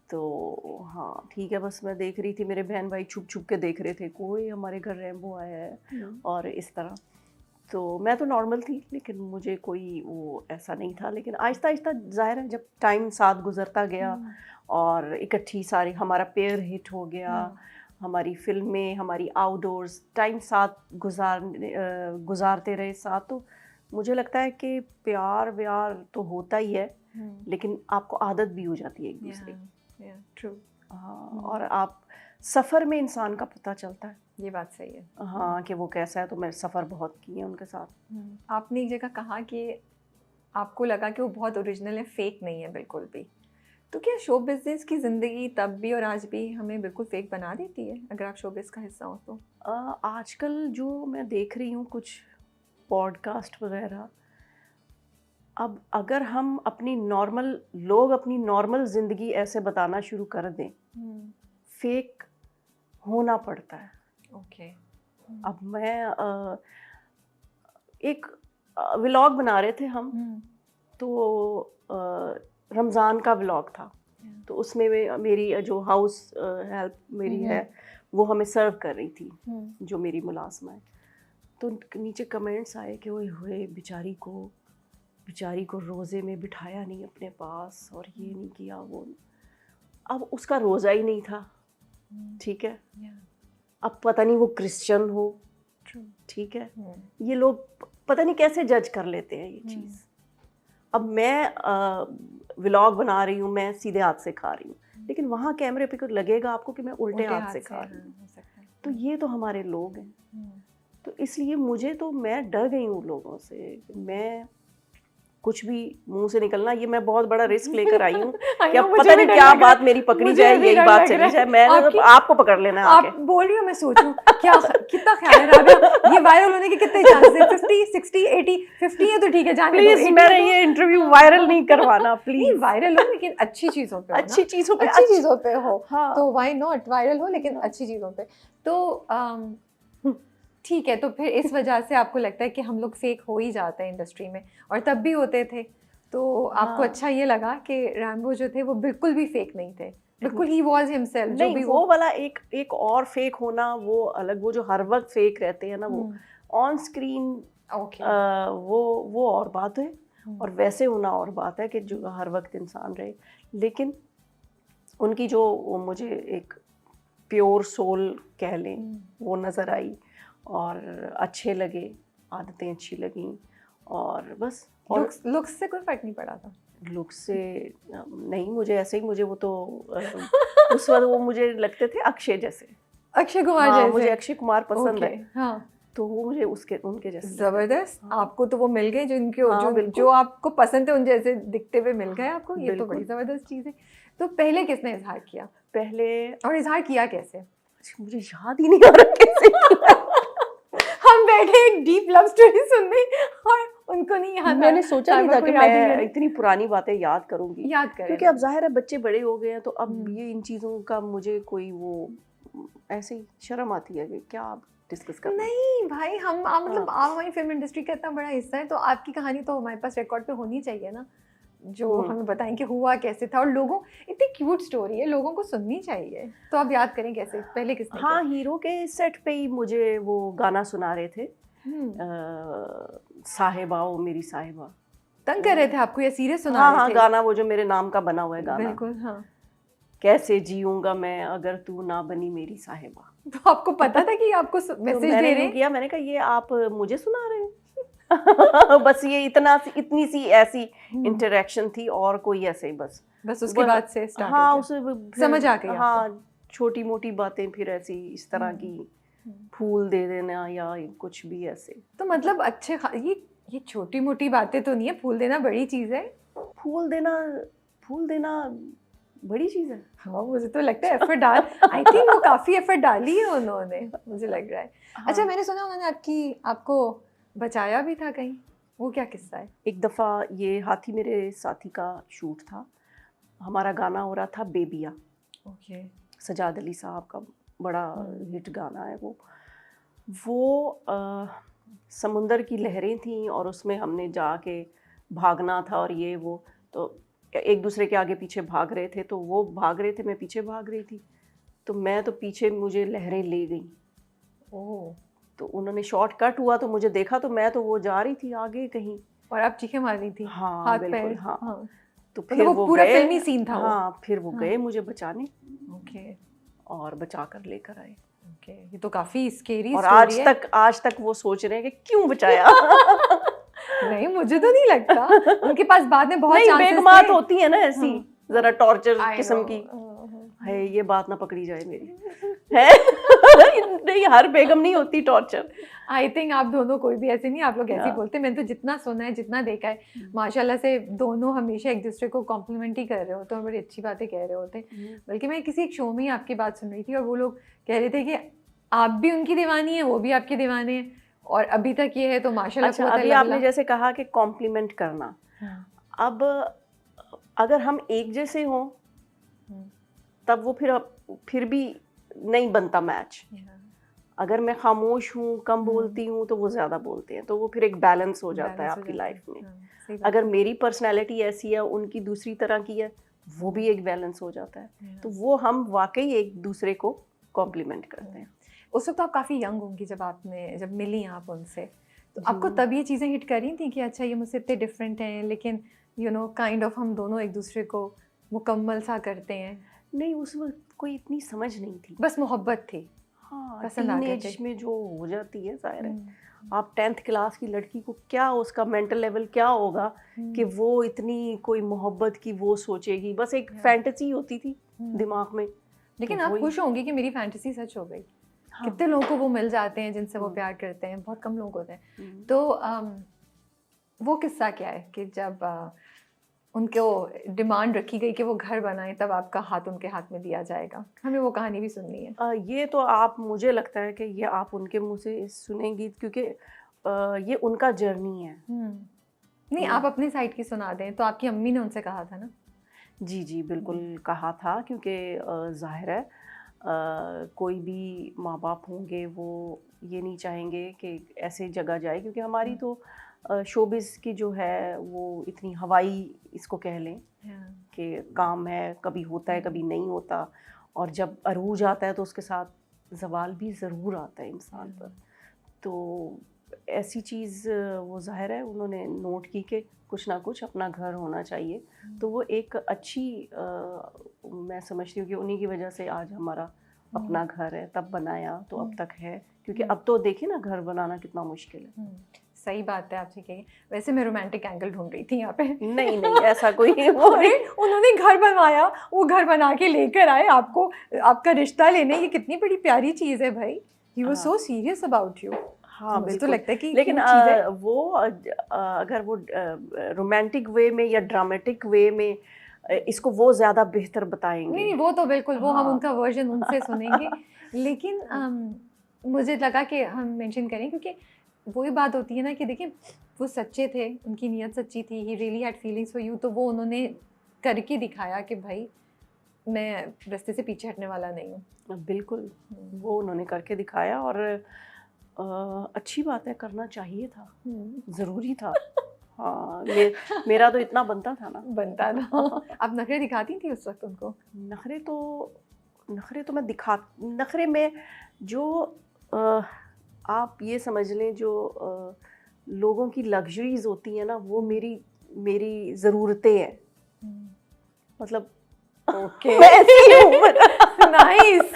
तो हाँ ठीक है, बस मैं देख रही थी, मेरे बहन भाई छुप छुप के देख रहे थे, कोई हमारे घर रैम्बो आया है और इस तरह। तो मैं तो नॉर्मल थी, लेकिन मुझे कोई वो ऐसा नहीं था। लेकिन आहिस्ता आहिस्ता जाहिर है, जब टाइम साथ गुजरता गया और इकट्ठी सारी हमारा पेयर हिट हो गया, हमारी फिल्में, हमारी आउटडोर्स टाइम साथ गुजारते रहे साथ, तो मुझे लगता है कि प्यार व्यार तो होता ही है, लेकिन आपको आदत भी हो जाती है एक दूसरे की। ट्रू। हाँ, और आप सफ़र में इंसान का पता चलता है। ये बात सही है। हाँ, कि वो कैसा है। तो मैं सफ़र बहुत किए हैं उनके साथ। आपने एक जगह कहा कि आपको लगा कि वो बहुत ओरिजिनल है, फेक नहीं है बिल्कुल भी। तो क्या शो बिजनेस की ज़िंदगी तब भी और आज भी हमें बिल्कुल फेक बना देती है, अगर आप शो बिज़ का हिस्सा हो तो? आजकल जो मैं देख रही हूँ कुछ पॉडकास्ट वगैरह, अब अगर हम लोग अपनी नॉर्मल ज़िंदगी ऐसे बताना शुरू कर दें, फेक होना पड़ता है। ओके। अब मैं एक व्लॉग बना रहे थे हम, तो रमज़ान का व्लॉग था, तो उसमें मेरी जो हाउस हेल्प मेरी है, वो हमें सर्व कर रही थी, जो मेरी मुलाजमा है। तो नीचे कमेंट्स आए कि ओए होए, बेचारी को रोज़े में बिठाया नहीं अपने पास, और ये नहीं किया वो। अब उसका रोज़ा ही नहीं था, ठीक है। अब पता नहीं वो क्रिश्चियन हो, ठीक है। ये लोग पता नहीं कैसे जज कर लेते हैं ये चीज़। अब मैं व्लॉग बना रही हूँ, मैं सीधे हाथ से खा रही हूँ, लेकिन वहाँ कैमरे पे लगेगा आपको कि मैं उल्टे हाथ से खा रही हूँ। तो ये तो हमारे लोग हैं। तो इसलिए मैं डर गई हूँ लोगों से। मैं कुछ भी मुंह से निकलना, ये मैं बहुत बड़ा रिस्क लेकर आई हूँ कि अब पता नहीं क्या बात मेरी पकड़ी जाए, यही बात चली जाए। मैं आपको पकड़ लेना है आके। आप बोल रही हो, मैं सोच रही हूँ क्या कितना ख्याल है राबिया, ये वायरल होने के कितने चांसेस हैं? 50, 60, 80, 50 है तो ठीक है, जाने दो। प्लीज मेरा ये इंटरव्यू वायरल नहीं करवाना, प्लीज। नहीं, वायरल हो लेकिन अच्छी चीजों पे हो, अच्छी चीजों पे हो। हाँ। तो व्हाई नॉट, वायरल हो लेकिन अच्छी चीजों पे। तो ठीक है, तो फिर इस वजह से आपको लगता है कि हम लोग फेक हो ही जाते हैं इंडस्ट्री में, और तब भी होते थे। तो आपको अच्छा ये लगा कि रैम्बो जो थे वो बिल्कुल भी फेक नहीं थे, बिल्कुल ही वाज हिमसेल्फ। जो भी वो वाला एक और फेक होना वो अलग, वो जो हर वक्त फेक रहते हैं ना, वो ऑन स्क्रीन वो और बात है, और वैसे होना और बात है कि जो हर वक्त इंसान रहे। लेकिन उनकी जो मुझे एक प्योर सोल कह लें, वो नज़र आई और अच्छे लगे, आदतें अच्छी लगीं, और बस। और लुक्स से कोई फर्क नहीं पड़ा था? लुक्स से नहीं, मुझे ऐसे ही, मुझे वो तो उस वक्त वो मुझे लगते थे अक्षय जैसे, अक्षय कुमार हाँ, जैसे। मुझे अक्षय कुमार पसंद है। हाँ, तो वो मुझे उनके जैसे जबरदस्त। हाँ। आपको तो वो मिल गए जो आपको पसंद थे, उन जैसे दिखते हुए मिल गए आपको। ये तो बड़ी जबरदस्त चीज़ है। तो पहले किसने इजहार किया? और इजहार किया कैसे? मुझे याद ही नहीं आ रहा कैसे। हम बैठे एक डीप लव स्टोरी सुनने और उनको नहीं याद। मैंने सोचा नहीं था कि मैं इतनी पुरानी बातें याद करूंगी, क्योंकि अब जाहिर है बच्चे बड़े हो गए हैं, तो अब ये इन चीज़ों का मुझे कोई वो ऐसे ही शर्म आती है कि क्या आप डिस्कस कर। नहीं भाई, हम मतलब आप हमारी फिल्म इंडस्ट्री का इतना बड़ा हिस्सा है, तो आपकी कहानी तो हमारे पास रिकॉर्ड पे होनी चाहिए ना, जो हमें बताएं कि हुआ कैसे था। और लोगों, इतनी क्यूट स्टोरी है, लोगों को सुननी चाहिए। तो आप याद करें कैसे, पहले किसने? हाँ, हीरो के सेट पे ही मुझे वो गाना सुना रहे थे, साहिबा ओ मेरी साहिबा। तंग कर रहे थे आपको या सीरियस सुना हाँ, रहे हाँ, थे? गाना वो जो मेरे नाम का बना हुआ है गाना। बिल्कुल, हाँ। कैसे जीऊंगा मैं अगर तू ना बनी मेरी साहिबा। तो आपको पता था कि आपको तो मैसेज मैंने दे यूं रहे हैं? किया, मैंने कहा ये आप मुझे सुना रहे हैं। बस ये इतनी सी ऐसी इंटरेक्शन थी, और कोई ऐसे ही बस उसके वो- बाद से स्टार्ट हो हाँ गया। उसे समझ आ गई आपको? हाँ, छोटी मोटी बातें फिर ऐसी इस तरह की, फूल दे देना या कुछ भी ऐसे। तो मतलब ये छोटी मोटी बातें तो नहीं है, फूल देना बड़ी चीज है। फूल देना बड़ी चीज है। हाँ, मुझे तो लगता है एफर्ट डाल, आई थिंक वो काफी एफर्ट डाली है उन्होंने, मुझे लग रहा है। हाँ। अच्छा, मैंने सुना उन्होंने आपको बचाया भी था कहीं, वो क्या किस्सा है? एक दफ़ा ये हाथी मेरे साथी का शूट था, हमारा गाना हो रहा था बेबिया, ओके। सजाद अली साहब का बड़ा हिट गाना है वो समुंदर की लहरें थीं और उसमें हमने जाके भागना था, और ये वो तो एक दूसरे के आगे पीछे भाग रहे थे, तो वो भाग रहे थे, मैं पीछे भाग रही थी, तो मैं तो पीछे, मुझे लहरें ले गई। ओह। तो उन्होंने शॉर्टकट हुआ तो मुझे देखा, तो मैं तो वो जा रही थी आगे कहीं। और आप चीखें मार रही थी? हाँ हाथ बिल्कुल, पैर? हाँ। हाँ। तो मतलब फिर वो वो पूरा गए, फिल्मी सीन था वो? हाँ, फिर वो हाँ। गए मुझे बचाने ओके। और बचा कर लेकर आए। ओके, ये तो काफी स्केरी और स्टोरी है। आज तक वो सोच रहे हैं कि क्यों बचाया। नहीं, मुझे तो नहीं लगता, उनके पास बाद में बहुत नहीं, चांसेस बेगमात थे। होती है ना ऐसी, जरा टॉर्चर I किस्म know. की। हाँ। है ये बात ना पकड़ी जाए मेरी, है। नहीं, हर बेगम नहीं होती टॉर्चर। आई थिंक आप दोनों कोई भी ऐसे नहीं, आप लोग ऐसे ही हाँ। बोलते हैं। मैंने तो जितना सुना है, जितना देखा है, माशाल्लाह से दोनों हमेशा एक दूसरे को कॉम्प्लीमेंट ही कर रहे होते हैं और बड़ी अच्छी बातें कह रहे होते हैं। बल्कि मैं किसी एक शो में ही आपकी बात सुन रही थी और वो लोग कह रहे थे कि आप भी उनकी दीवानी है, वो भी आपके दीवाने हैं, और अभी तक ये है, तो माशाल्लाह। अच्छा, अभी आपने जैसे कहा कि कॉम्प्लीमेंट करना, अब अगर हम एक जैसे हों तब वो फिर भी नहीं बनता मैच। अगर मैं खामोश हूँ, कम बोलती हूँ, तो वो ज़्यादा बोलते हैं, तो वो फिर एक बैलेंस हो जाता है आपकी लाइफ में। अगर मेरी पर्सनैलिटी ऐसी है, उनकी दूसरी तरह की है, वो भी एक बैलेंस हो जाता है। तो वो हम वाकई एक दूसरे को कॉम्प्लीमेंट करते हैं। उस वक्त तो आप काफ़ी यंग होंगी जब मिली आप उनसे, तो आपको तब ये चीज़ें हिट करी थी कि अच्छा ये मुझसे इतने डिफरेंट हैं, लेकिन काइंड ऑफ हम दोनों एक दूसरे को मुकम्मल सा करते हैं? नहीं, उस वक्त कोई इतनी समझ नहीं थी, बस मोहब्बत थी। हाँ, टीनेज में जो हो जाती है, जाहिर है। आप 10th क्लास की लड़की को क्या, उसका मेंटल लेवल क्या होगा कि वो इतनी कोई मोहब्बत की वो सोचेगी, बस एक फैंटेसी होती थी दिमाग में। लेकिन तो आप खुश होंगी कि मेरी फैंटेसी सच हो गई। हाँ। कितने लोगों को वो मिल जाते हैं जिनसे वो प्यार करते हैं, बहुत कम लोग होते हैं। तो वो किस्सा क्या है कि जब उनको डिमांड रखी गई कि वो घर बनाए, तब आपका हाथ उनके हाथ में दिया जाएगा? हमें वो कहानी भी सुननी है। ये तो आप, मुझे लगता है कि ये आप उनके मुंह से सुनेंगी, क्योंकि ये उनका जर्नी है। नहीं, आप अपनी साइड की सुना दें। तो आपकी अम्मी ने उनसे कहा था ना? जी जी बिल्कुल कहा था, क्योंकि जाहिर है कोई भी माँ बाप होंगे वो ये नहीं चाहेंगे कि ऐसे जगह जाए, क्योंकि हमारी तो शोबिज़ की जो है वो इतनी हवाई, इसको कह लें कि काम है, कभी होता है कभी नहीं होता, और जब अरूज आता है तो उसके साथ ज़वाल भी ज़रूर आता है इंसान पर। तो ऐसी चीज़ वो ज़ाहिर है उन्होंने नोट की कि कुछ ना कुछ अपना घर होना चाहिए। तो वो एक अच्छी मैं समझती हूँ कि उन्हीं की वजह से आज हमारा अपना घर है, तब बनाया तो अब तक है, क्योंकि अब तो देखिए ना घर बनाना कितना मुश्किल है। सही बात है, आपसे कही। वैसे मैं रोमांटिक एंगल ढूंढ रही थी यहाँ पे। नहीं नहीं, ऐसा कोई वो नहीं। उन्होंने घर बनवाया, वो घर बना के लेकर आए आपको, आपका रिश्ता लेने, ये कितनी बड़ी प्यारी चीज़ है भाई। He was so serious about you. हाँ मुझे तो बिल्कुल, लगता है कि लेकिन वो अगर वो रोमांटिक वे में या ड्रामेटिक वे में इसको वो ज़्यादा बेहतर बताएंगे। नहीं, वो तो बिल्कुल, वो हम उनका वर्जन उनसे सुनेंगे। लेकिन मुझे लगा कि हम मेंशन करें, क्योंकि वही बात होती है ना कि देखिए वो सच्चे थे, उनकी नीयत सच्ची थी, he really had feelings for you, तो वो उन्होंने करके दिखाया कि भाई मैं रास्ते से पीछे हटने वाला नहीं हूँ। बिल्कुल, वो उन्होंने करके दिखाया, और अच्छी बात है, करना चाहिए था, ज़रूरी था। हाँ, मेरा तो इतना बनता था ना। बनता था। आप नखरे दिखाती थी उस वक्त उनको? नखरे तो मैं नखरे में जो आप ये समझ लें, जो लोगों की लग्जरीज होती हैं ना, वो मेरी ज़रूरतें हैं। मतलब ओके मैं ऐसी ही हूँ। नाइस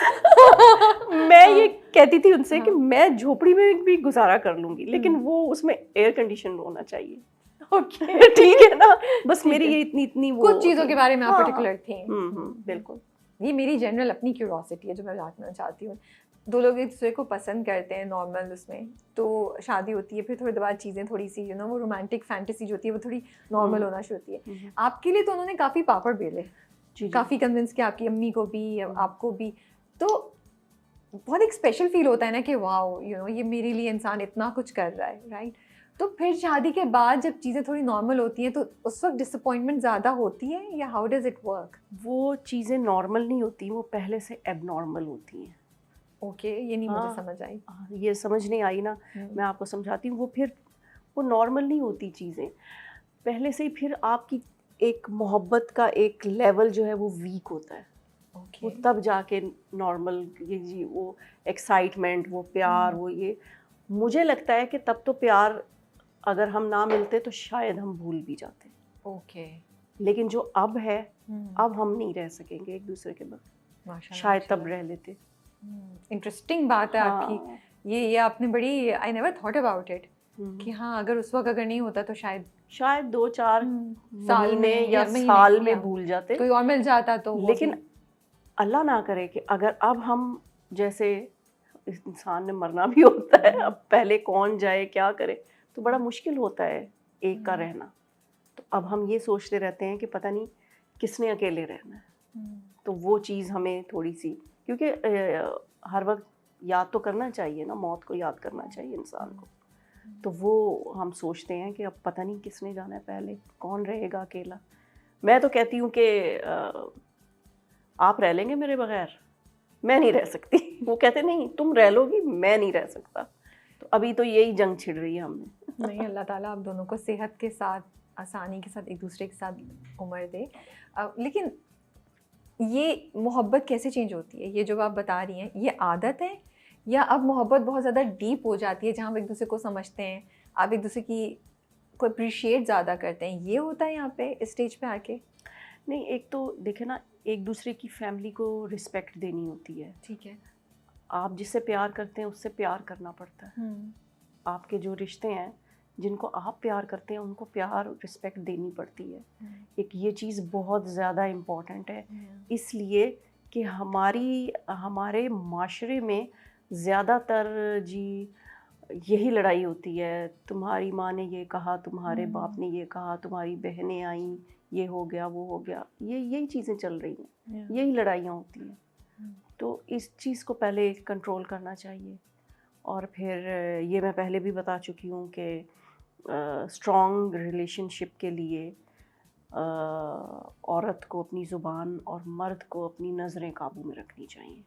मैं ये कहती थी उनसे कि मैं झोपड़ी में भी गुजारा कर लूंगी, लेकिन वो उसमें एयर कंडीशन होना चाहिए। ओके ठीक है ना, बस ठीक मेरी है। ये इतनी वो कुछ चीज़ों के बारे में आप हाँ, पर्टिकुलर थी। बिल्कुल। ये मेरी जनरल अपनी क्यूरोसिटी है जो मैं जानना चाहती हूँ। दो लोग एक दूसरे को पसंद करते हैं नॉर्मल उसमें, तो शादी होती है, फिर थोड़ी देर बाद चीज़ें थोड़ी सी वो रोमांटिक फैंटेसी जो होती है वो थोड़ी नॉर्मल होना शुरू होती है। आपके लिए तो उन्होंने काफ़ी पापड़ बेले, जी। काफ़ी कन्विंस किया, आपकी अम्मी को भी आपको भी, तो बहुत एक स्पेशल फील होता है ना कि वाओ ये मेरे लिए इंसान इतना कुछ कर रहा है, राइट? तो फिर शादी के बाद जब चीज़ें थोड़ी नॉर्मल होती हैं तो उस वक्त डिसअपॉइंटमेंट ज़्यादा होती है या हाउ डज इट वर्क? वो चीज़ें नॉर्मल नहीं होती, वो पहले से एबनॉर्मल होती हैं। ओके, ये नहीं मुझे हाँ, समझ आई। ये समझ नहीं आई ना, मैं आपको समझाती हूँ। वो नॉर्मल नहीं होती चीज़ें पहले से ही। फिर आपकी एक मोहब्बत का एक लेवल जो है वो वीक होता है। ओके वो तब जाके नॉर्मल ये जी वो एक्साइटमेंट, वो प्यार, वो ये मुझे लगता है कि तब तो प्यार अगर हम ना मिलते तो शायद हम भूल भी जाते। ओके लेकिन जो अब है, अब हम नहीं रह सकेंगे एक दूसरे के बगैर। माशाल्लाह शायद तब रह लेते। इंटरेस्टिंग बात है आपकी। हाँ। ये आपने बड़ी, I never thought about it कि हम्म। हाँ अगर उस वक्त अगर नहीं होता तो शायद शायद 2-4 साल महीने में या महीने साल में या भूल जाते। कोई और मिल जाता तो वो लेकिन भी। अल्लाह ना करे कि अगर अब हम जैसे इस इंसान ने मरना भी होता है, अब पहले कौन जाए क्या करे, तो बड़ा मुश्किल होता है एक का रहना। तो अब हम ये सोचते रहते हैं कि पता नहीं किसने अकेले रहना है। तो वो चीज़ हमें थोड़ी सी, क्योंकि हर वक्त याद तो करना चाहिए ना, मौत को याद करना चाहिए इंसान को। तो वो हम सोचते हैं कि अब पता नहीं किसने जाना है पहले, कौन रहेगा अकेला। मैं तो कहती हूँ कि आप रह लेंगे मेरे बगैर, मैं नहीं रह सकती। वो कहते नहीं तुम रह लोगी, मैं नहीं रह सकता। तो अभी तो यही जंग छिड़ रही है हमने। नहीं, अल्लाह ताला आप दोनों को सेहत के साथ, आसानी के साथ एक दूसरे के साथ उम्र दे। लेकिन ये मोहब्बत कैसे चेंज होती है? ये जो आप बता रही हैं, ये आदत है या अब मोहब्बत बहुत ज़्यादा डीप हो जाती है जहाँ हम एक दूसरे को समझते हैं, आप एक दूसरे की को अप्रिशिएट ज़्यादा करते हैं, ये होता है यहाँ पे इस स्टेज पे आके? नहीं, एक तो देखे ना, एक दूसरे की फैमिली को रिस्पेक्ट देनी होती है। ठीक है। आप जिससे प्यार करते हैं उससे प्यार करना पड़ता है। आपके जो रिश्ते हैं, जिनको आप प्यार करते हैं उनको प्यार रिस्पेक्ट देनी पड़ती है। एक ये चीज़ बहुत ज़्यादा इम्पॉर्टेंट है, इसलिए कि हमारे माशरे में ज़्यादातर जी यही लड़ाई होती है। तुम्हारी माँ ने ये कहा, तुम्हारे बाप ने ये कहा, तुम्हारी बहनें आईं, ये हो गया वो हो गया, यही चीज़ें चल रही हैं, यही लड़ाइयाँ होती हैं। तो इस चीज़ को पहले कंट्रोल करना चाहिए। और फिर ये मैं पहले भी बता चुकी हूँ कि स्ट्रॉन्ग रिलेशनशिप के लिए औरत को अपनी ज़ुबान और मर्द को अपनी नज़रें काबू में रखनी चाहिए,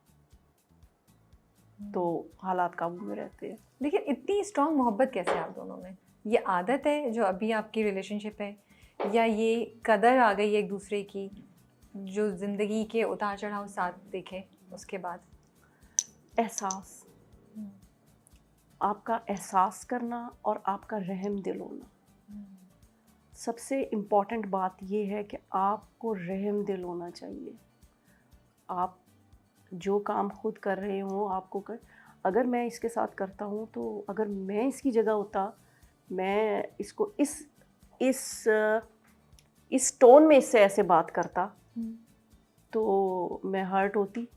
तो हालात काबू में रहते हैं। लेकिन इतनी स्ट्रॉन्ग मोहब्बत कैसे है आप दोनों में? ये आदत है जो अभी आपकी रिलेशनशिप है, या ये कदर आ गई है एक दूसरे की जो ज़िंदगी के उतार चढ़ाव साथ देखे उसके बाद? एहसास, आपका एहसास करना और आपका रहम दिल होना। सबसे इम्पॉर्टेंट बात ये है कि आपको रहम दिल होना चाहिए। आप जो काम खुद कर रहे हो आपको अगर मैं इसके साथ करता हूँ तो अगर मैं इसकी जगह होता, मैं इसको इस टोन में इससे ऐसे बात करता तो मैं हर्ट होती।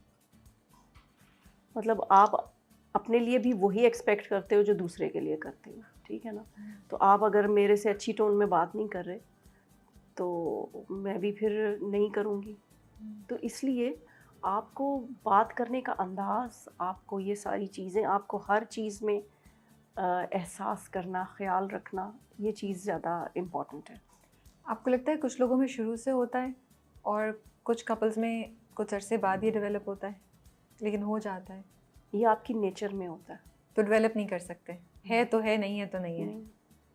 मतलब आप अपने लिए भी वही एक्सपेक्ट करते हो जो दूसरे के लिए करते हो, ठीक है ना। तो आप अगर मेरे से अच्छी टोन में बात नहीं कर रहे तो मैं भी फिर नहीं करूँगी। तो इसलिए आपको बात करने का अंदाज़, आपको ये सारी चीज़ें, आपको हर चीज़ में एहसास करना, ख़्याल रखना, ये चीज़ ज़्यादा इम्पॉर्टेंट है। आपको लगता है कुछ लोगों में शुरू से होता है और कुछ कपल्स में कुछ अरसे बाद ये डेवलप होता है, लेकिन हो जाता है? ये आपकी नेचर में होता है। तो डेवलप नहीं कर सकते, है तो है, नहीं है तो नहीं है।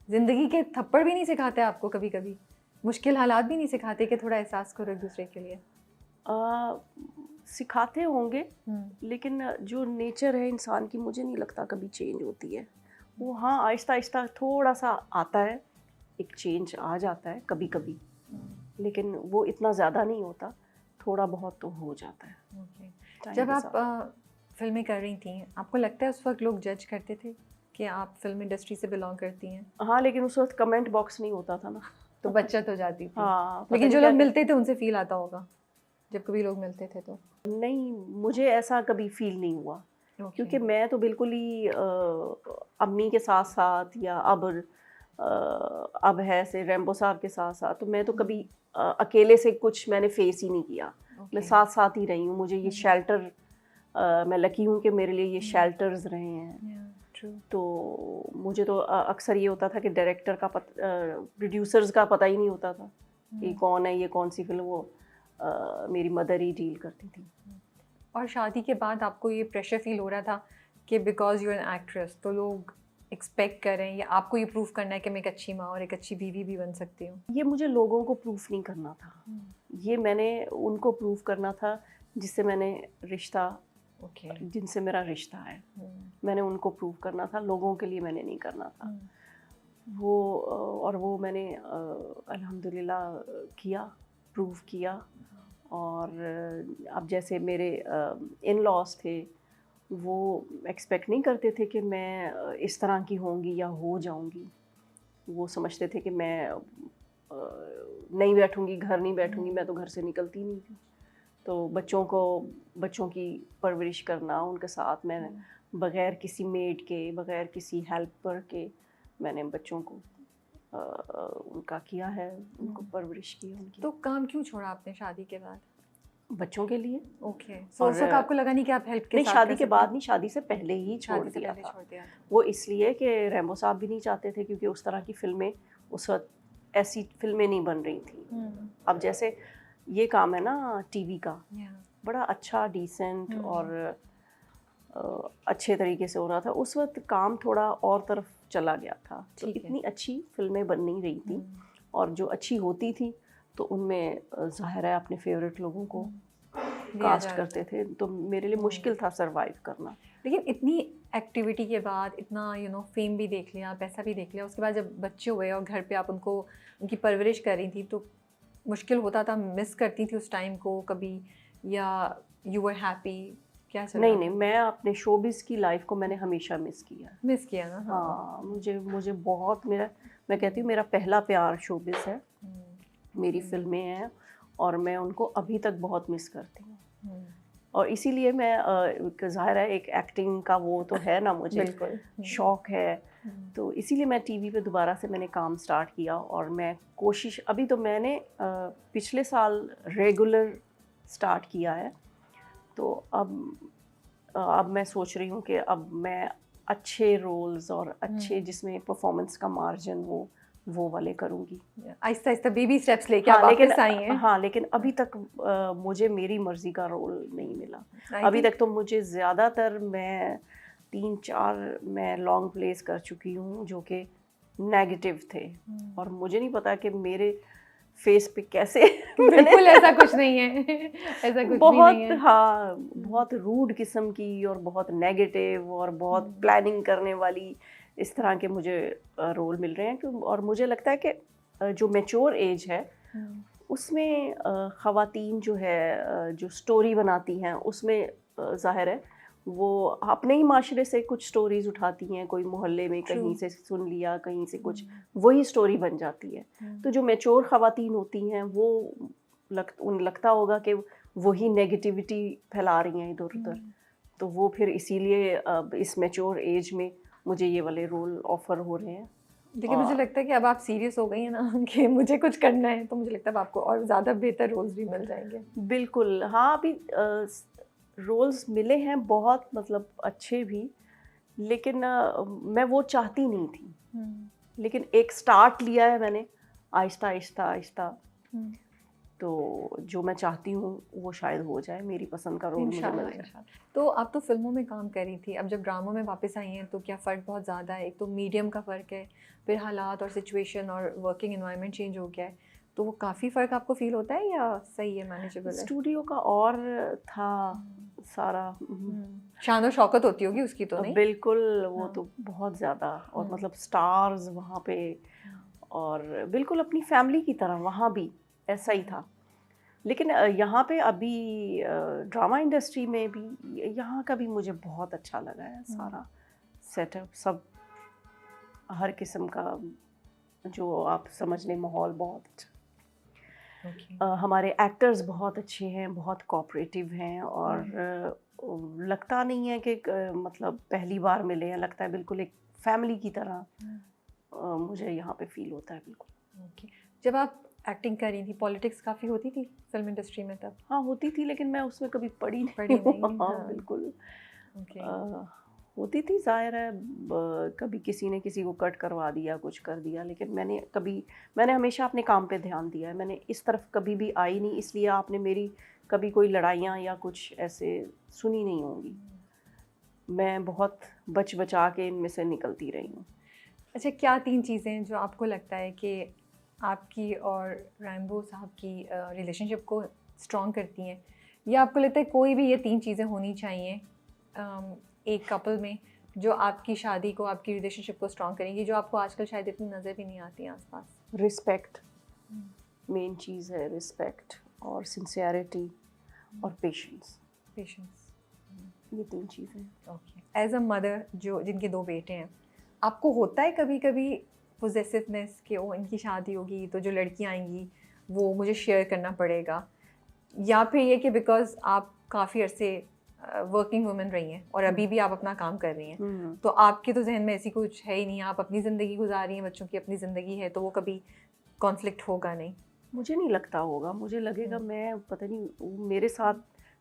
ज़िंदगी के थप्पड़ भी नहीं सिखाते आपको कभी कभी? मुश्किल हालात भी नहीं सिखाते कि थोड़ा एहसास करो एक दूसरे के लिए? सिखाते होंगे, लेकिन जो नेचर है इंसान की मुझे नहीं लगता कभी चेंज होती है। वो हाँ आहिस्ता आहिस्ता थोड़ा सा आता है, एक चेंज आ जाता है कभी कभी, लेकिन वो इतना ज़्यादा नहीं होता। थोड़ा बहुत तो हो जाता है। Okay. time जब के आप साथ। फिल्में कर रही थी, आपको लगता है उस वक्त लोग जज करते थे कि आप फिल्म इंडस्ट्री से बिलोंग करती हैं? हाँ, लेकिन उस वक्त कमेंट बॉक्स नहीं होता था ना। तो बचत हो जाती थी। हाँ, पता लेकिन नहीं जो क्या लोग मिलते थे उनसे फील आता होगा जब कभी लोग मिलते थे तो। नहीं, मुझे ऐसा कभी फील नहीं हुआ, क्योंकि मैं तो बिल्कुल ही अम्मी के साथ साथ या अब है से रैम्बो साहब के साथ साथ, तो मैं तो कभी अकेले से कुछ मैंने फेस ही नहीं किया। मैं साथ साथ ही रही हूँ। मुझे ये शेल्टर, मैं लकी हूँ कि मेरे लिए ये शेल्टर्स रहे हैं। तो मुझे तो अक्सर ये होता था कि डायरेक्टर का प्रोड्यूसर्स का पता ही नहीं होता था कि कौन है, ये कौन सी फिल्म, वो मेरी मदर ही डील करती थी। और शादी के बाद आपको ये प्रेशर फील हो रहा था कि बिकॉज यू एन एक्ट्रेस तो लोग एक्सपेक्ट करें या आपको ये प्रूव करना है कि मैं एक अच्छी माँ और एक अच्छी बीवी भी बन सकती हूँ? ये मुझे लोगों को प्रूफ नहीं करना था, ये मैंने उनको प्रूफ करना था जिससे मैंने रिश्ता, जिनसे मेरा रिश्ता है, मैंने उनको प्रूव करना था, लोगों के लिए मैंने नहीं करना था वो। और वो मैंने अल्हम्दुलिल्लाह किया, प्रूव किया। और अब जैसे मेरे इन लॉज थे, वो एक्सपेक्ट नहीं करते थे कि मैं इस तरह की होंगी या हो जाऊंगी। वो समझते थे कि मैं नहीं बैठूंगी, घर नहीं बैठूंगी। मैं तो घर से निकलती नहीं थी। तो बच्चों की परवरिश करना उनके साथ, मैंने बग़ैर किसी मेड के, बग़ैर किसी हेल्पर के मैंने बच्चों को उनका किया है, उनको परवरिश की उनकी। तो काम क्यों छोड़ा आपने शादी के बाद? बच्चों के लिए। ओके, सो उस वक्त आपको लगा नहीं कि आप हेल्प के नहीं, साथ शादी कर के सकते बाद हैं? नहीं, शादी से पहले ही छोड़ शादी से दिया पहले था। छोड़ दिया था। वो इसलिए कि रैम्बो साहब भी नहीं चाहते थे, क्योंकि उस तरह की फिल्में उस वक्त, ऐसी फिल्में नहीं बन रही थी। अब जैसे ये काम है ना टीवी का, बड़ा अच्छा डिसेंट और अच्छे तरीके से हो रहा था। उस वक्त काम थोड़ा और तरफ चला गया था, तो इतनी अच्छी फिल्में बन नहीं रही थी। और जो अच्छी होती थी तो उनमें ज़ाहिर है अपने फेवरेट लोगों को कास्ट करते थे, तो मेरे लिए मुश्किल था सरवाइव करना। लेकिन इतनी एक्टिविटी के बाद, इतना फेम भी देख लिया, पैसा भी देख लिया, उसके बाद जब बच्चे हुए और घर पे आप उनकी परवरिश कर रही थी, तो मुश्किल होता था? मिस करती थी उस टाइम को कभी, या यू वर हैप्पी? क्या चल रहा था? नहीं, मैं अपने शोबिज़ की लाइफ को मैंने हमेशा मिस किया ना। हाँ, मुझे बहुत, मैं कहती हूँ मेरा पहला प्यार शोबिज़ है, मेरी फिल्में हैं, और मैं उनको अभी तक बहुत मिस करती हूँ। और इसीलिए मैं ज़ाहिर है एक एक्टिंग का वो तो है ना, मुझे बिल्कुल शौक़ है, तो इसीलिए मैं टीवी पे दोबारा से मैंने काम स्टार्ट किया। और मैं कोशिश, अभी तो मैंने पिछले साल रेगुलर स्टार्ट किया है, तो अब मैं सोच रही हूँ कि अब मैं अच्छे रोल्स और अच्छे जिसमें परफॉर्मेंस का मार्जिन हो वो वाले करूँगी। आहिस्ता आहिस्ता बेबी स्टेप्स लेके आप वापस आई हैं। हाँ, लेकिन अभी तक मुझे मेरी मर्ज़ी का रोल नहीं मिला। अभी तक तो मुझे ज़्यादातर मैं 3-4 मैं लॉन्ग प्लेस कर चुकी हूँ जो कि नेगेटिव थे, और मुझे नहीं पता कि मेरे फेस पे कैसे बिल्कुल ऐसा कुछ नहीं है, ऐसा कुछ भी नहीं है। हाँ, बहुत रूड किस्म की और बहुत नेगेटिव और बहुत प्लानिंग करने वाली, इस तरह के मुझे रोल मिल रहे हैं। और मुझे लगता है कि जो मैच्योर एज है उसमें ख़वातीन जो है जो स्टोरी बनाती हैं, उसमें ज़ाहिर है वो अपने ही माशरे से कुछ स्टोरीज़ उठाती हैं, कोई मोहल्ले में कहीं से सुन लिया, कहीं से कुछ, वही स्टोरी बन जाती है। तो जो मैच्योर ख़वातीन होती हैं वो लगता होगा कि वही नेगेटिविटी फैला रही हैं इधर उधर, तो वो फिर इसीलिए अब इस मैच्योर एज में मुझे ये वाले रोल ऑफ़र हो रहे हैं। लेकिन मुझे लगता है कि अब आप सीरियस हो गई हैं ना कि मुझे कुछ करना है, तो मुझे लगता है अब आपको और ज़्यादा बेहतर रोल्स भी मिल जाएंगे। बिल्कुल, हाँ, अभी रोल्स मिले हैं बहुत, मतलब अच्छे भी, लेकिन मैं वो चाहती नहीं थी। लेकिन एक स्टार्ट लिया है मैंने, आहिस्ता, तो जो मैं चाहती हूँ वो शायद हो जाए, मेरी पसंद का रोल मुझे मिल जाए। तो आप तो फिल्मों में काम कर रही थी, अब जब ड्रामों में वापस आई हैं तो क्या फ़र्क बहुत ज़्यादा है? एक तो मीडियम का फ़र्क है, फिर हालात और सिचुएशन और वर्किंग एनवायरनमेंट चेंज हो गया है, तो वो काफ़ी फ़र्क आपको फील होता है या सही है, मैनेजेबल है? स्टूडियो का और था सारा, शान और शौकत होती होगी उसकी तो नहीं? बिल्कुल, वो तो बहुत ज़्यादा, और मतलब स्टार्स वहाँ पे, और बिल्कुल अपनी फैमिली की तरह वहाँ भी ऐसा ही था। लेकिन यहाँ पे अभी ड्रामा इंडस्ट्री में भी यहाँ का भी मुझे बहुत अच्छा लगा है सारा सेटअप, सब हर किस्म का जो आप समझ लें माहौल बहुत अच्छा। हमारे एक्टर्स बहुत अच्छे हैं, बहुत कोऑपरेटिव हैं और लगता नहीं है कि मतलब पहली बार मिले हैं, लगता है बिल्कुल एक फैमिली की तरह मुझे यहाँ पे फील होता है बिल्कुल। जब आप एक्टिंग कर रही थी, पॉलिटिक्स काफ़ी होती थी फिल्म इंडस्ट्री में तब? हाँ होती थी, लेकिन मैं उसमें कभी पड़ी नहीं। हाँ बिल्कुल होती थी, जाहिर है कभी किसी ने किसी को कट करवा दिया, कुछ कर दिया, लेकिन मैंने हमेशा अपने काम पे ध्यान दिया है, मैंने इस तरफ कभी भी आई नहीं, इसलिए आपने मेरी कभी कोई लड़ाइयाँ या कुछ ऐसे सुनी नहीं होंगी। मैं बहुत बचा के इनमें से निकलती रही हूँ। अच्छा, क्या 3 चीज़ें जो आपको लगता है कि आपकी और रैम्बो साहब की रिलेशनशिप को स्ट्रॉन्ग करती हैं, या आपको लगता है कोई भी ये 3 चीज़ें होनी चाहिए एक कपल में जो आपकी शादी को, आपकी रिलेशनशिप को स्ट्रॉन्ग करेंगी, जो आपको आजकल शायद इतनी नज़र भी नहीं आती हैं आसपास? रिस्पेक्ट मेन चीज़ है, रिस्पेक्ट और सिंसियरिटी और पेशेंस। ये 3 चीज़ें। ओके। एज अ मदर जो जिनके 2 बेटे हैं, आपको होता है कभी कभी पोजेसिवनेस कि ओ इनकी शादी होगी तो जो लड़कियां आएंगी वो मुझे शेयर करना पड़ेगा, या फिर ये कि बिकॉज आप काफ़ी अरसे वर्किंग वुमेन रही हैं और अभी भी आप अपना काम कर रही हैं, तो आपके तो जहन में ऐसी कुछ है ही नहीं, आप अपनी ज़िंदगी गुजार रही हैं, बच्चों की अपनी ज़िंदगी है, तो वो कभी कॉन्फ्लिक्ट होगा नहीं? मुझे नहीं लगता होगा, मुझे लगेगा मैं पता नहीं मेरे साथ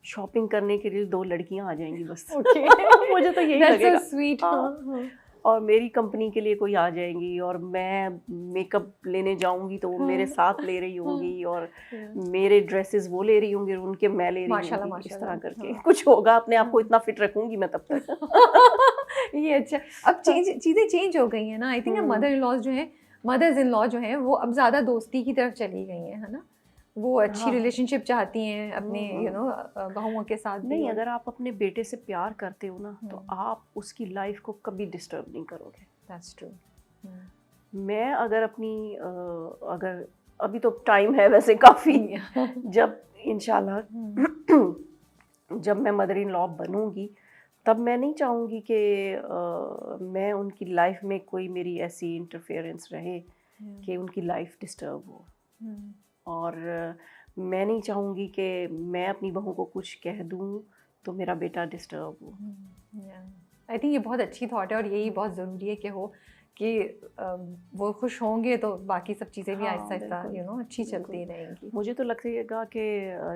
शॉपिंग करने के लिए 2 लड़कियां आ जाएंगी बस। मुझे तो यही लगेगा। That's so sweet. हाँ। और मेरी कंपनी के लिए कोई आ जाएंगी और मैं मेकअप लेने जाऊंगी तो वो मेरे साथ ले रही होंगी और मेरे ड्रेसेस वो ले रही होंगी और उनके मैं ले रही होंगी, इस तरह करके कुछ होगा। अपने आप को इतना फिट रखूंगी मैं तब तक। ये अच्छा, अब चीज़ें चेंज हो गई हैं ना। I think mother's in law जो हैं वो अब ज़्यादा दोस्ती की तरफ चली गई हैं, है ना? वो अच्छी रिलेशनशिप चाहती हैं अपने बहुओं के साथ। नहीं, अगर आप अपने बेटे से प्यार करते हो ना तो आप उसकी लाइफ को कभी डिस्टर्ब नहीं करोगे। That's true. मैं अगर अगर अभी तो टाइम है वैसे काफ़ी, जब इंशाल्लाह जब मैं मदर इन लॉ बनूंगी तब मैं नहीं चाहूँगी कि मैं उनकी लाइफ में कोई मेरी ऐसी इंटरफेरेंस रहे कि उनकी लाइफ डिस्टर्ब हो। और मैं नहीं चाहूँगी कि मैं अपनी बहू को कुछ कह दूँ तो मेरा बेटा डिस्टर्ब हो। आई थिंक ये बहुत अच्छी थॉट है और यही बहुत ज़रूरी है कि हो कि वो खुश होंगे तो बाकी सब चीज़ें भी आहिस्ता आहिस्ता अच्छी चलती रहेंगी। मुझे तो लगेगा कि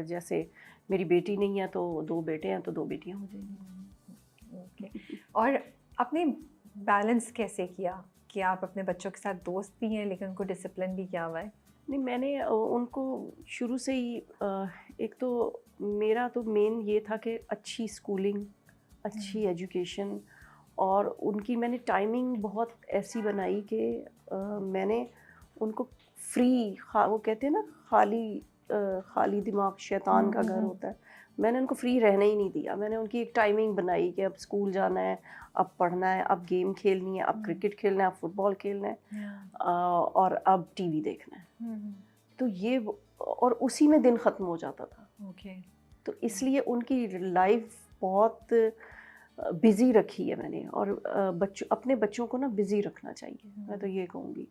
जैसे मेरी बेटी नहीं है तो 2 बेटे हैं तो 2 बेटियाँ हो जाएंगी। और आपने बैलेंस कैसे किया कि आप अपने बच्चों के साथ दोस्त भी हैं लेकिन उनको डिसिप्लिन भी किया हुआ है? नहीं, मैंने उनको शुरू से ही एक तो मेरा तो मेन ये था कि अच्छी स्कूलिंग, अच्छी एजुकेशन, और उनकी मैंने टाइमिंग बहुत ऐसी बनाई कि मैंने उनको फ्री, वो कहते हैं ना खाली दिमाग शैतान का घर होता है, मैंने उनको फ्री रहने ही नहीं दिया। मैंने उनकी एक टाइमिंग बनाई कि अब स्कूल जाना है, अब पढ़ना है, अब गेम खेलनी है, अब क्रिकेट खेलना है, अब फुटबॉल खेलना है और अब टीवी देखना है। तो ये, और उसी में दिन ख़त्म हो जाता था। तो इसलिए उनकी लाइफ बहुत बिज़ी रखी है मैंने, और अपने बच्चों को ना बिज़ी रखना चाहिए। मैं तो ये कहूँगी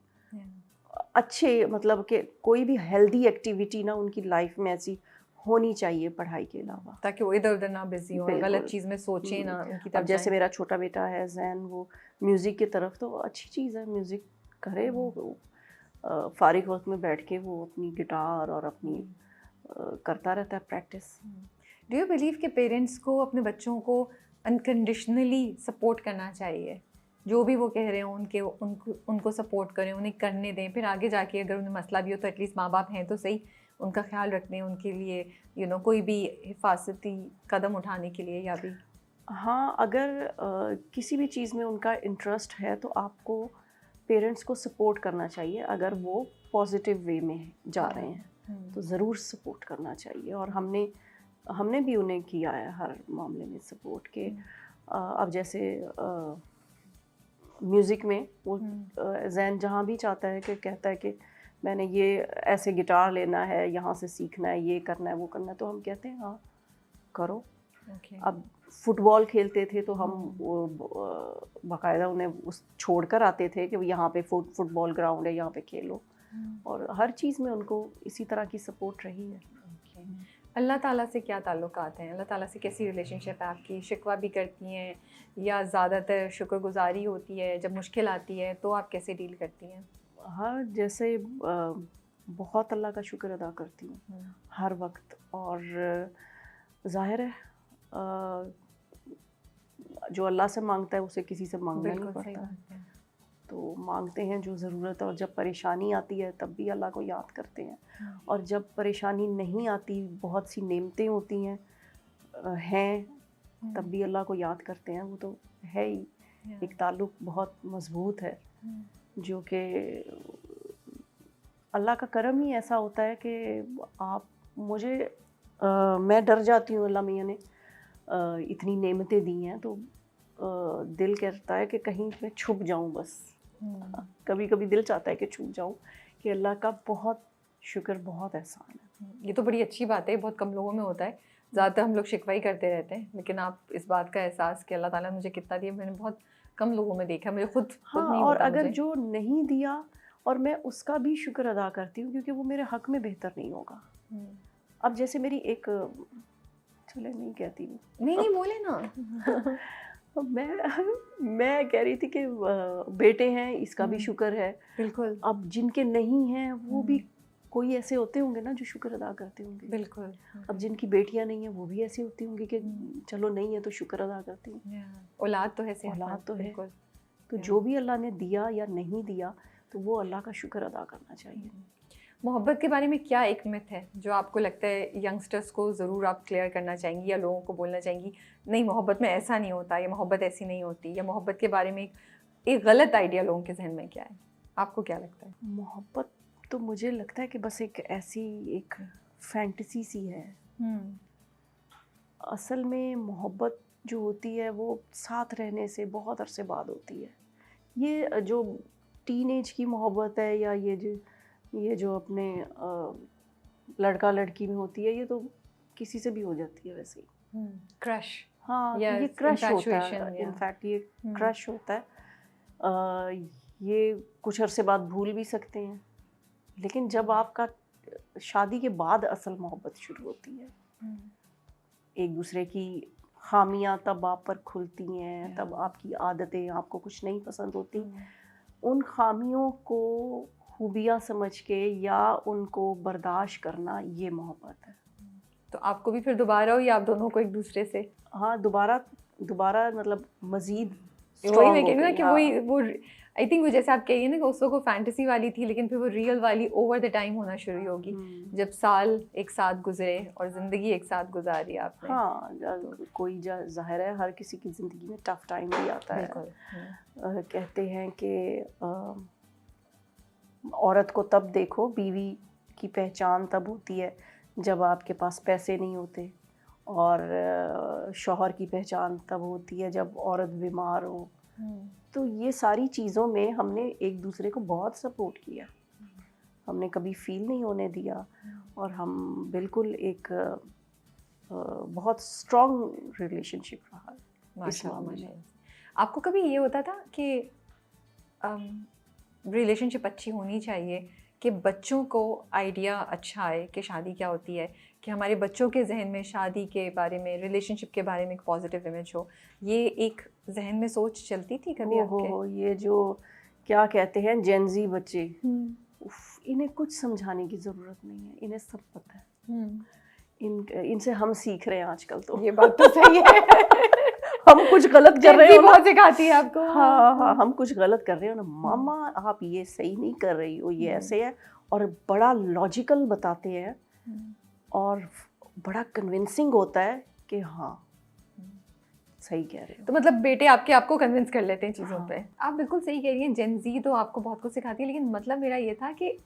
अच्छे, मतलब कि कोई भी हेल्दी एक्टिविटी ना उनकी लाइफ में ऐसी होनी चाहिए पढ़ाई के अलावा, ताकि वो इधर उधर ना बिजी हो, गलत चीज़ में सोचे ना उनकी तरफ। जैसे मेरा छोटा बेटा है जैन, वो म्यूज़िक की तरफ, तो अच्छी चीज़ है, म्यूज़िक करे वो फारिग वक्त में बैठ के वो अपनी गिटार और अपनी करता रहता है प्रैक्टिस। डू यू बिलीव कि पेरेंट्स को अपने बच्चों को अनकंडीशनली सपोर्ट करना चाहिए? जो भी वो कह रहे हो उनको सपोर्ट करें, उन्हें करने दें, फिर आगे जाके अगर उन्हें मसला भी हो तो एटलीस्ट माँ बाप हैं तो सही, उनका ख्याल रखने, उनके लिए कोई भी हिफाजती कदम उठाने के लिए। या भी हाँ, अगर किसी भी चीज़ में उनका इंटरेस्ट है तो आपको पेरेंट्स को सपोर्ट करना चाहिए। अगर वो पॉजिटिव वे में जा रहे हैं तो ज़रूर सपोर्ट करना चाहिए, और हमने भी उन्हें किया है हर मामले में सपोर्ट के। अब जैसे म्यूज़िक में वो जैन जहाँ भी चाहता है कि कहता है कि मैंने ये ऐसे गिटार लेना है, यहाँ से सीखना है, ये करना है, वो करना है, तो हम कहते हैं हाँ करो। अब फुटबॉल खेलते थे तो हम बाकायदा उन्हें उस छोड़ कर आते थे कि यहाँ पे फुटबॉल ग्राउंड है, यहाँ पे खेलो। और हर चीज़ में उनको इसी तरह की सपोर्ट रही है। अल्लाह ताला से क्या ताल्लुकात हैं? अल्लाह ताला से कैसी रिलेशनशिप है आपकी? शिकवा भी करती हैं या ज़्यादातर शुक्रगुजारी होती है? जब मुश्किल आती है तो आप कैसे डील करती हैं? हाँ, जैसे बहुत अल्लाह का शुक्र अदा करती हूँ हर वक्त। और ज़ाहिर है जो अल्लाह से मांगता है उसे किसी से मांगना नहीं पड़ता, तो मांगते हैं जो ज़रूरत है। और जब परेशानी आती है तब भी अल्लाह को याद करते हैं, और जब परेशानी नहीं आती, बहुत सी नेमतें होती हैं तब भी अल्लाह को याद करते हैं। वो तो है ही, एक ताल्लुक़ बहुत मज़बूत है जो कि अल्लाह का करम ही ऐसा होता है कि आप मुझे मैं डर जाती हूँ। अल्लाह मियाँ ने इतनी नेमतें दी हैं तो दिल कहता है कि कहीं मैं छुप जाऊँ बस। कभी कभी दिल चाहता है कि छुप जाऊँ, कि अल्लाह का बहुत शुक्र, बहुत एहसान है। ये तो बड़ी अच्छी बात है, बहुत कम लोगों में होता है। ज़्यादातर हम लोग शिकवा ही करते रहते हैं, लेकिन आप इस बात का एहसास कि अल्लाह ताला ने मुझे कितना दिया, मैंने बहुत कम लोगों में देखा, मुझे खुद नहीं और होता अगर मुझे। जो नहीं दिया, और मैं उसका भी शुक्र अदा करती हूँ क्योंकि वो मेरे हक में बेहतर नहीं होगा। अब जैसे मेरी एक, चले नहीं कहती हूँ, नहीं बोले ना। मैं कह रही थी कि बेटे हैं, इसका भी शुक्र है। बिल्कुल। अब जिनके नहीं हैं वो भी कोई ऐसे होते होंगे ना जो शुक्र अदा करते होंगे। बिल्कुल। अब जिनकी बेटियां नहीं हैं वो भी ऐसी होती होंगी कि चलो नहीं है तो शुक्र अदा करती हूँ। औलाद तो है, औलाद तो है। तो Yeah. जो भी अल्लाह ने दिया या नहीं दिया तो वो अल्लाह का शुक्र अदा करना चाहिए। मोहब्बत के बारे में क्या एक मिथ है जो आपको लगता है यंगस्टर्स को ज़रूर आप क्लियर करना चाहेंगी, या लोगों को बोलना चाहेंगी नहीं मोहब्बत में ऐसा नहीं होता, या मोहब्बत ऐसी नहीं होती, या मोहब्बत के बारे में एक गलत आइडिया लोगों के जहन में क्या है? आपको क्या लगता है? मोहब्बत तो मुझे लगता है कि बस एक ऐसी एक फैंटेसी सी है। असल में मोहब्बत जो होती है वो साथ रहने से बहुत अरसे बाद होती है। ये जो टीनेज की मोहब्बत है, या ये जो अपने लड़का लड़की में होती है, ये तो किसी से भी हो जाती है वैसे ही। क्रश। हाँ, ये क्रश होता है। इनफैक्ट ये क्रश होता है। ये कुछ अरसे बाद भूल भी सकते हैं, लेकिन जब आपका शादी के बाद असल मोहब्बत शुरू होती है, एक दूसरे की खामियां तब आप पर खुलती हैं, तब आपकी आदतें आपको कुछ नहीं पसंद होती, उन खामियों को खूबियाँ समझ के या उनको बर्दाश्त करना, ये मोहब्बत है। तो आपको भी फिर दोबारा हो, या आप दोनों को एक दूसरे से? हाँ, दोबारा मतलब मज़ीद वही मैं कह रही हूँ ना कि वही वो आई थिंक वो जैसे आप कहिए ना कि उसको को फैंटेसी वाली थी, लेकिन फिर वो रियल वाली ओवर द टाइम होना शुरू होगी, जब साल एक साथ गुजरे और ज़िंदगी एक साथ गुजारी आपने। हाँ, कोई ज़ाहिर है हर किसी की ज़िंदगी में टफ टाइम भी आता है। कहते हैं कि औरत को तब देखो, बीवी की पहचान तब होती है जब आपके पास पैसे नहीं होते, और शौहर की पहचान तब होती है जब औरत बीमार हो। तो ये सारी चीज़ों में हमने एक दूसरे को बहुत सपोर्ट किया, हमने कभी फील नहीं होने दिया, और हम बिल्कुल एक बहुत स्ट्रॉन्ग रिलेशनशिप रहा इस मामले में। आपको कभी ये होता था कि रिलेशनशिप अच्छी होनी चाहिए कि बच्चों को आइडिया अच्छा आए कि शादी क्या होती है, कि हमारे बच्चों के जहन में शादी के बारे में, रिलेशनशिप के बारे में एक पॉजिटिव इमेज हो, ये एक जहन में सोच चलती थी कभी आपके? ये जो क्या कहते हैं जेनजी बच्चे, इन्हें कुछ समझाने की ज़रूरत नहीं है, इन्हें सब पता है। इनसे हम सीख रहे हैं आजकल। तो ये बात तो सही है। हम कुछ गलत कर रहे हो, बहुत सिखाती है आपको। हाँ, हम कुछ गलत कर रहे हो ना, मामा आप ये सही नहीं कर रही हो, ये ऐसे है, और बड़ा लॉजिकल बताते हैं, और बड़ा कन्विंसिंग होता है कि हाँ सही कह रहे हो। तो मतलब बेटे आपको कन्विंस कर लेते हैं चीज़ों पे। आप बिल्कुल सही कह रही हैं, जेनजी तो आपको बहुत कुछ सिखाती है, लेकिन मतलब मेरा ये था कि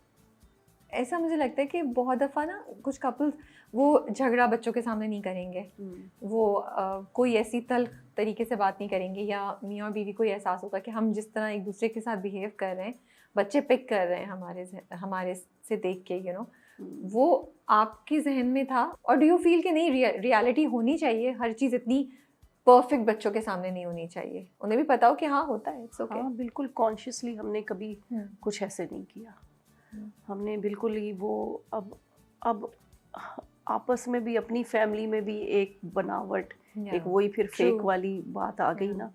ऐसा मुझे लगता है कि बहुत दफ़ा ना कुछ कपल्स वो झगड़ा बच्चों के सामने नहीं करेंगे, वो कोई ऐसी तल्ख तरीके से बात नहीं करेंगे या मियाँ और बीवी को ये एहसास होगा कि हम जिस तरह एक दूसरे के साथ बिहेव कर रहे हैं, बच्चे पिक कर रहे हैं हमारे से देख के, यू नो, वो आपके जहन में था? और डू यू फील कि नहीं, रियलिटी होनी चाहिए, हर चीज़ इतनी परफेक्ट बच्चों के सामने नहीं होनी चाहिए, उन्हें भी पता हो कि हाँ होता है, इट्स ओके? हाँ बिल्कुल, कॉन्शियसली हमने कभी कुछ ऐसे नहीं किया। हमने बिल्कुल ही वो अब आपस में भी, अपनी फैमिली में भी एक बनावट, एक वही फिर फेक वाली बात आ गई ना,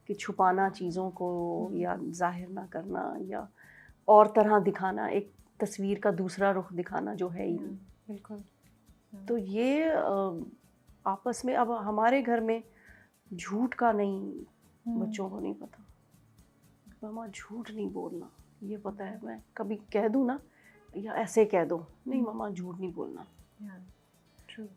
कि छुपाना चीज़ों को या जाहिर ना करना या और तरह दिखाना, एक तस्वीर का दूसरा रुख दिखाना जो है ही नहीं। बिल्कुल। तो ये आपस में, अब हमारे घर में झूठ का नहीं, बच्चों को नहीं पता। मामा झूठ नहीं बोलना, ये पता है। मैं कभी कह दूँ ना, या ऐसे कह दो, नहीं मामा झूठ नहीं बोलना,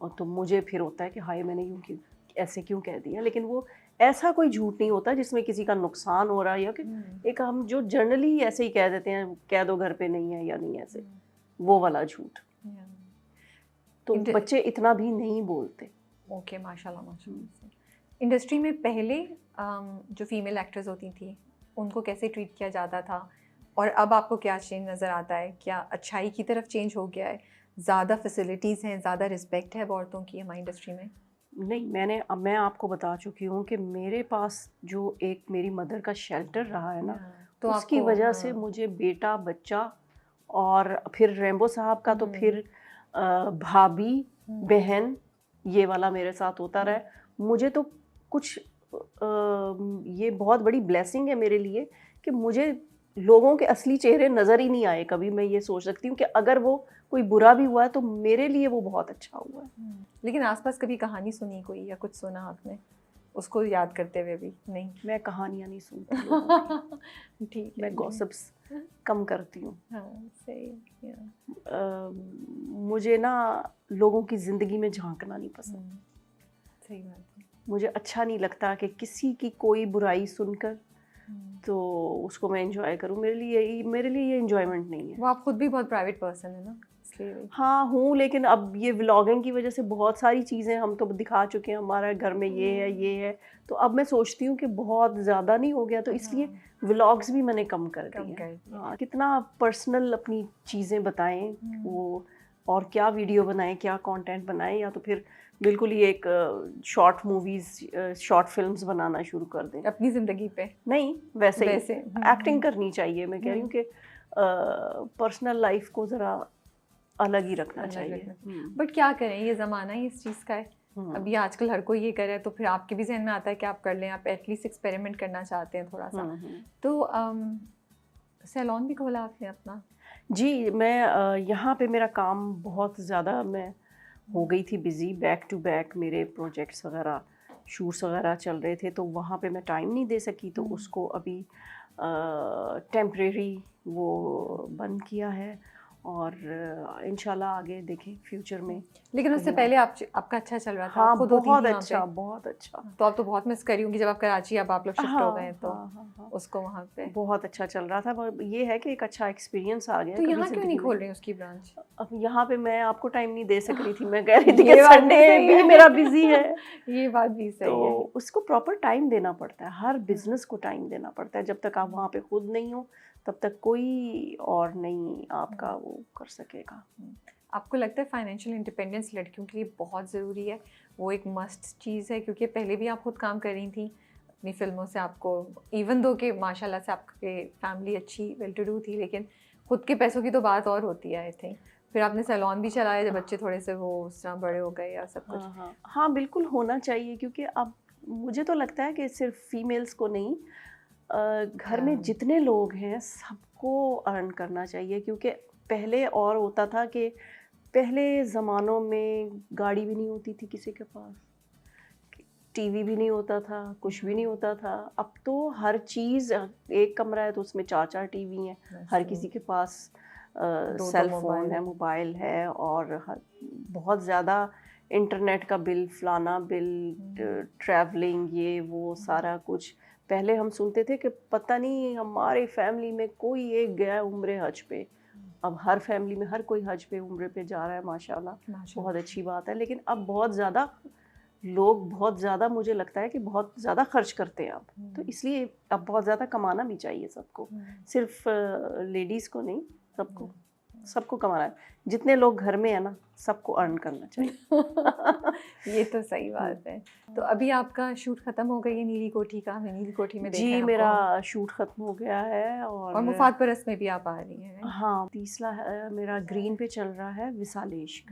और तो मुझे फिर होता है कि हाय मैंने यूँ क्यों, ऐसे क्यों कह दिया। लेकिन वो ऐसा कोई झूठ नहीं होता जिसमें किसी का नुकसान हो रहा है, या कि एक हम जो जनरली ऐसे ही कह देते हैं, कह दो घर पे नहीं है या नहीं, ऐसे वो वाला झूठ। तो बच्चे इतना भी नहीं बोलते। ओके, माशाल्लाह माशाल्लाह। इंडस्ट्री में पहले जो फीमेल एक्ट्रेस होती थी उनको कैसे ट्रीट किया जाता था, और अब आपको क्या चेंज नज़र आता है? क्या अच्छाई की तरफ चेंज हो गया है? ज़्यादा फैसिलिटीज़ हैं, ज़्यादा रिस्पेक्ट है औरतों की हमारी इंडस्ट्री में? नहीं, मैं आपको बता चुकी हूँ कि मेरे पास जो एक मेरी मदर का शेल्टर रहा है ना, तो उसकी वजह से मुझे बेटा, बच्चा, और फिर रेम्बो साहब का, तो फिर भाभी, बहन, ये वाला मेरे साथ होता रहा। मुझे तो कुछ ये बहुत बड़ी ब्लेसिंग है मेरे लिए कि मुझे लोगों के असली चेहरे नज़र ही नहीं आए कभी। मैं ये सोच सकती हूँ कि अगर वो कोई बुरा भी हुआ है तो मेरे लिए वो बहुत अच्छा हुआ है। लेकिन आसपास कभी कहानी सुनी कोई, या कुछ सुना आपने उसको याद करते हुए भी? नहीं, मैं कहानियाँ नहीं सुनती। ठीक है, मैं गॉसिप्स कम करती हूँ। हाँ, सही है। मुझे ना लोगों की ज़िंदगी में झांकना नहीं पसंद। सही बात है। मुझे अच्छा नहीं लगता कि किसी की कोई बुराई सुनकर तो उसको मैं एंजॉय करूँ। मेरे लिए ये एंजॉयमेंट नहीं है। वो आप खुद भी बहुत प्राइवेट पर्सन है ना, इसलिए। हाँ हूँ, लेकिन अब ये व्लॉगिंग की वजह से बहुत सारी चीज़ें हम तो दिखा चुके हैं, हमारे घर में ये है, तो अब मैं सोचती हूँ कि बहुत ज़्यादा नहीं हो गया, तो इसलिए व्लॉग्स भी मैंने कम कर दिए। हाँ, कितना पर्सनल अपनी चीज़ें बताएं वो, और क्या वीडियो बनाएं, क्या कंटेंट बनाएं, या तो फिर बिल्कुल ही एक शॉर्ट मूवीज़, शॉर्ट फिल्म्स बनाना शुरू कर दें अपनी ज़िंदगी पे। नहीं, वैसे एक्टिंग करनी चाहिए। मैं कह रही हूँ कि पर्सनल लाइफ को ज़रा अलग ही रखना चाहिए। बट क्या करें, ये ज़माना ही इस चीज़ का है। अभी आजकल हर कोई ये करे, तो फिर आपके भी जहन में आता है कि आप कर लें, आप एटलीस्ट एक्सपेरिमेंट करना चाहते हैं थोड़ा सा। तो सैलून भी खोला आपने अपना? जी, मैं यहाँ पे मेरा काम बहुत ज़्यादा, मैं हो गई थी बिज़ी, बैक टू बैक मेरे प्रोजेक्ट्स वगैरह, शूट्स वगैरह चल रहे थे, तो वहाँ पे मैं टाइम नहीं दे सकी, तो उसको अभी टेम्परेरी वो बंद किया है, और इंशाल्लाह आगे देखें फ्यूचर में। लेकिन उससे पहले आपका अच्छा चल रहा था? हाँ, आप खुद होती बहुत थी अच्छा, बहुत अच्छा। तो आप तो बहुत मिस करी होंगी जब आप कराची, अब आप लोग शिफ्ट हो गए तो उसको वहाँ पे। बहुत अच्छा चल रहा था। ये है कि एक अच्छा एक्सपीरियंस आ गया। तो यहाँ क्यों नहीं खोल रही उसकी ब्रांच? अब यहाँ पे मैं आपको टाइम नहीं दे सक रही थी। मैं कह रही थी कि संडे भी मेरा बिजी है। ये बात भी सही है। तो उसको प्रॉपर टाइम देना पड़ता है, हर बिजनेस को टाइम देना पड़ता है। जब तक आप वहाँ पे खुद नहीं हो तब तक कोई और नहीं आपका वो कर सकेगा। आपको लगता है फाइनेंशियल इंडिपेंडेंस लड़कियों के लिए बहुत ज़रूरी है? वो एक मस्ट चीज़ है, क्योंकि पहले भी आप खुद काम कर रही थी अपनी फिल्मों से, आपको इवन दो कि माशाल्लाह से आपके फैमिली अच्छी वेल टू डू थी, लेकिन खुद के पैसों की तो बात और होती है आई थिंक। फिर आपने सैलून भी चलाया जब बच्चे थोड़े से वो उस तरह बड़े हो गए या सब कुछ। हाँ बिल्कुल होना चाहिए, क्योंकि अब मुझे तो लगता है कि सिर्फ फीमेल्स को नहीं, घर में जितने लोग हैं सबको अर्न करना चाहिए। क्योंकि पहले और होता था कि पहले ज़मानों में गाड़ी भी नहीं होती थी किसी के पास, टीवी भी नहीं होता था, कुछ भी नहीं होता था। अब तो हर चीज़, एक कमरा है तो उसमें 4-4 टीवी हैं, हर किसी के पास सेल फोन है, मोबाइल है, और बहुत ज़्यादा इंटरनेट का बिल, फलाना बिल, ट्रैवलिंग, ये वो सारा कुछ। पहले हम सुनते थे कि पता नहीं हमारे फैमिली में कोई एक गया उम्रे हज पे, अब हर फैमिली में हर कोई हज पे उम्रे पे जा रहा है, माशाल्लाह बहुत अच्छी बात है। लेकिन अब बहुत ज़्यादा लोग बहुत ज़्यादा, मुझे लगता है कि बहुत ज़्यादा खर्च करते हैं अब, तो इसलिए अब बहुत ज़्यादा कमाना भी चाहिए सबको, सिर्फ लेडीज़ को नहीं, सबको सबको कमाना है। जितने लोग घर में है ना, सबको अर्न करना चाहिए। ये तो सही बात है। तो अभी आपका शूट खत्म हो गई है नीली कोठी का? मैं नीली कोठी में देखा है जी, आपको। मेरा शूट खत्म हो गया है और मुफात परस में भी आप आ रही हैं, right? हाँ, तीसरा मेरा ग्रीन पे चल रहा है विशालेश।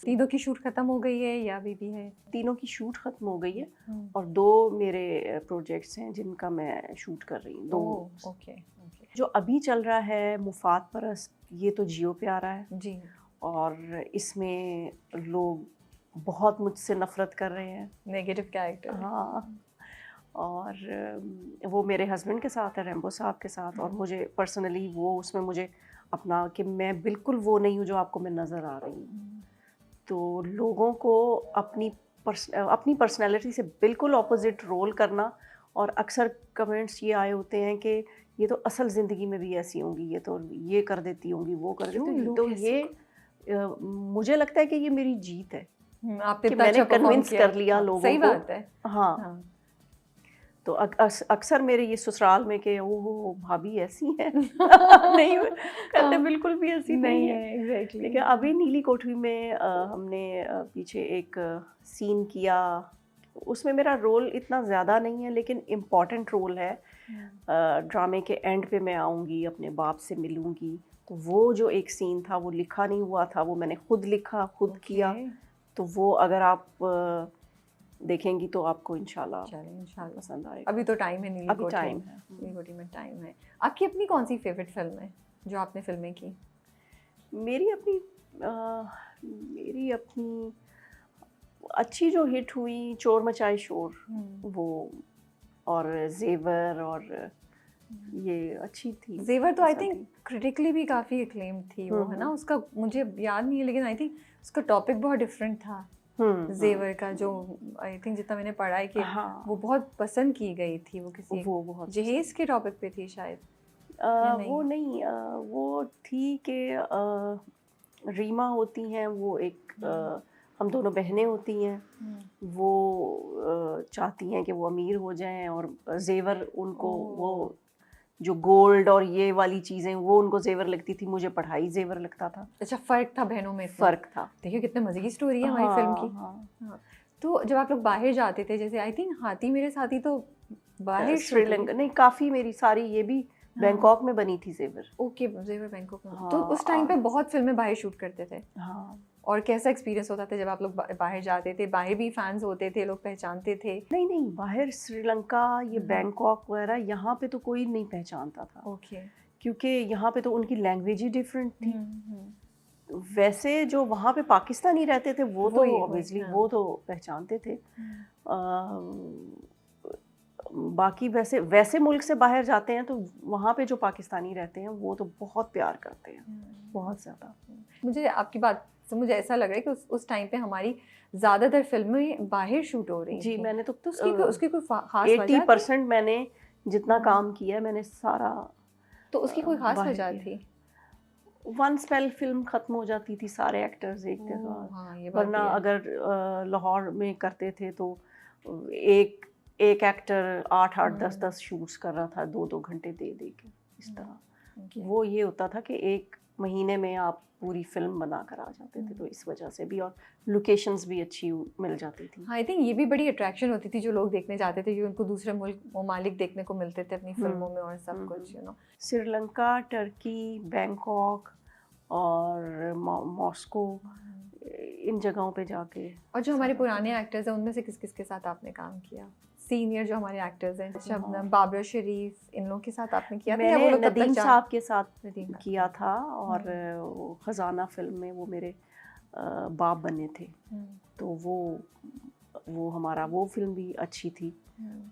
तीनों की शूट खत्म हो गई है या अभी भी है? तीनों की शूट खत्म हो गई है और 2 मेरे प्रोजेक्ट्स हैं जिनका मैं शूट कर रही हूँ, 2। ओके। जो अभी चल रहा है मुफात परस, ये तो जियो पे आ रहा है जी। और इसमें लोग बहुत मुझसे नफरत कर रहे हैं। Negative character. हाँ, और वो मेरे हस्बैंड के साथ है, रैम्बो साहब के साथ, और मुझे पर्सनली वो उसमें मुझे अपना कि मैं बिल्कुल वो नहीं हूँ जो आपको मैं नज़र आ रही हूँ। तो लोगों को अपनी पर्सनैलिटी से बिल्कुल ऑपोजिट रोल करना, और अक्सर कमेंट्स ये आए होते हैं कि ये तो असल ज़िंदगी में भी ऐसी होंगी, ये तो ये कर देती होंगी, वो कर देती होंगी। तो ये मुझे लगता है कि ये मेरी जीत है आपने कि मैंने कन्विंस कर लिया लोगों को। सही बात है। हाँ। तो अक्सर मेरे ये ससुराल में कि ओह भाभी ऐसी है नहीं कहते, बिल्कुल भी ऐसी नहीं है। एग्जैक्टली। लेकिन अभी नीली कोठरी में हमने पीछे एक सीन किया, उसमें मेरा रोल इतना ज़्यादा नहीं है लेकिन इम्पॉर्टेंट रोल है। ड्रामे के एंड पे मैं आऊँगी, अपने बाप से मिलूँगी, तो वो जो एक सीन था वो लिखा नहीं हुआ था, वो मैंने खुद लिखा, खुद किया। तो वो अगर आप देखेंगी तो आपको इंशाल्लाह पसंद आएगा। अभी तो टाइम है, नीली कोठी टाइम है, नीली कोठी में टाइम है। आपकी अपनी कौन सी फेवरेट फिल्म है जो आपने फिल्में की? मेरी अपनी अच्छी जो हिट हुई, चोर मचाए शोर, वो, और जेवर, और ये अच्छी थी। जेवर तो आई थिंक क्रिटिकली भी काफ़ी एक्लेम्ड थी वो, है ना? उसका मुझे याद नहीं है लेकिन आई थिंक उसका टॉपिक बहुत डिफरेंट था। जेवर का जो आई थिंक जितना मैंने पढ़ा है कि वो बहुत पसंद की गई थी, वो किसी वो बहुत जहेज के टॉपिक पे थी शायद। वो नहीं, वो थी कि रीमा होती हैं, वो एक हम दोनों बहनें होती हैं, वो चाहती हैं कि वो अमीर हो जाएं, और जेवर उनको वो जो गोल्ड और ये वाली चीज़ें वो उनको जेवर लगती थी, मुझे पढ़ाई जेवर लगता था। अच्छा, फ़र्क था बहनों में? फ़र्क था। देखिए कितने मज़े की स्टोरी है हमारी फिल्म की। हाँ। तो जब आप लोग बाहर जाते थे, जैसे आई थिंक हाथी मेरे साथी तो बाहर श्रीलंका नहीं, काफ़ी मेरी सारी ये भी बैंकॉक में बनी थी जेवर। ओके, जेवर बैंकॉक में। तो उस टाइम पे बहुत फिल्में बाहर शूट करते थे। हाँ। और कैसा एक्सपीरियंस होता था जब आप लोग बाहर जाते थे? बाहर भी फैंस होते थे, लोग पहचानते थे? नहीं, बाहर श्रीलंका, ये बैंकॉक वगैरह, यहाँ पे तो कोई नहीं पहचानता था। ओके। क्योंकि यहाँ पे तो उनकी लैंग्वेज ही डिफरेंट थी। वैसे जो वहाँ पे पाकिस्तानी रहते थे वो तो ऑब्वियसली वो तो पहचानते थे। बाकी वैसे मुल्क से बाहर जाते हैं तो वहाँ पे जो पाकिस्तानी रहते हैं वो तो बहुत प्यार करते हैं, बहुत ज़्यादा। मुझे आपकी बात से मुझे ऐसा लग रहा है कि उस टाइम पे हमारी ज़्यादातर फिल्में बाहर शूट हो रही जी, थी। मैंने तो उसकी कोई खास 80% मैंने जितना काम किया मैंने सारा। तो उसकी कोई खास वजह थी? वन स्पेल फिल्म खत्म हो जाती थी, सारे एक्टर्स एक के साथ। हाँ, वरना अगर लाहौर में करते थे तो एक एक्टर 8-10 शूट्स कर रहा था 2-2 घंटे दे के, इस तरह। वो ये होता था कि एक महीने में आप पूरी फिल्म बना कर आ जाते थे, तो इस वजह से भी, और लोकेशंस भी अच्छी मिल जाती थी। आई थिंक ये भी बड़ी अट्रैक्शन होती थी जो लोग देखने जाते थे, जो उनको दूसरे ममालिक देखने को मिलते थे अपनी फिल्मों में और सब कुछ, you know. Sri Lanka, Turkey, Bangkok और मॉस्को, इन जगहों पे जाके। और जो हमारे पुराने एक्टर्स हैं उनमें से किस किस के साथ आपने काम किया? सीनियर जो हमारे एक्टर्स हैं, शबनम, बाबरा शरीफ, इन लोगों के साथ आपने किया था या वो लोग? नदीम साहब के साथ किया था, और खजाना फिल्म में वो मेरे बाप बने थे, तो वो हमारा वो फिल्म भी अच्छी थी।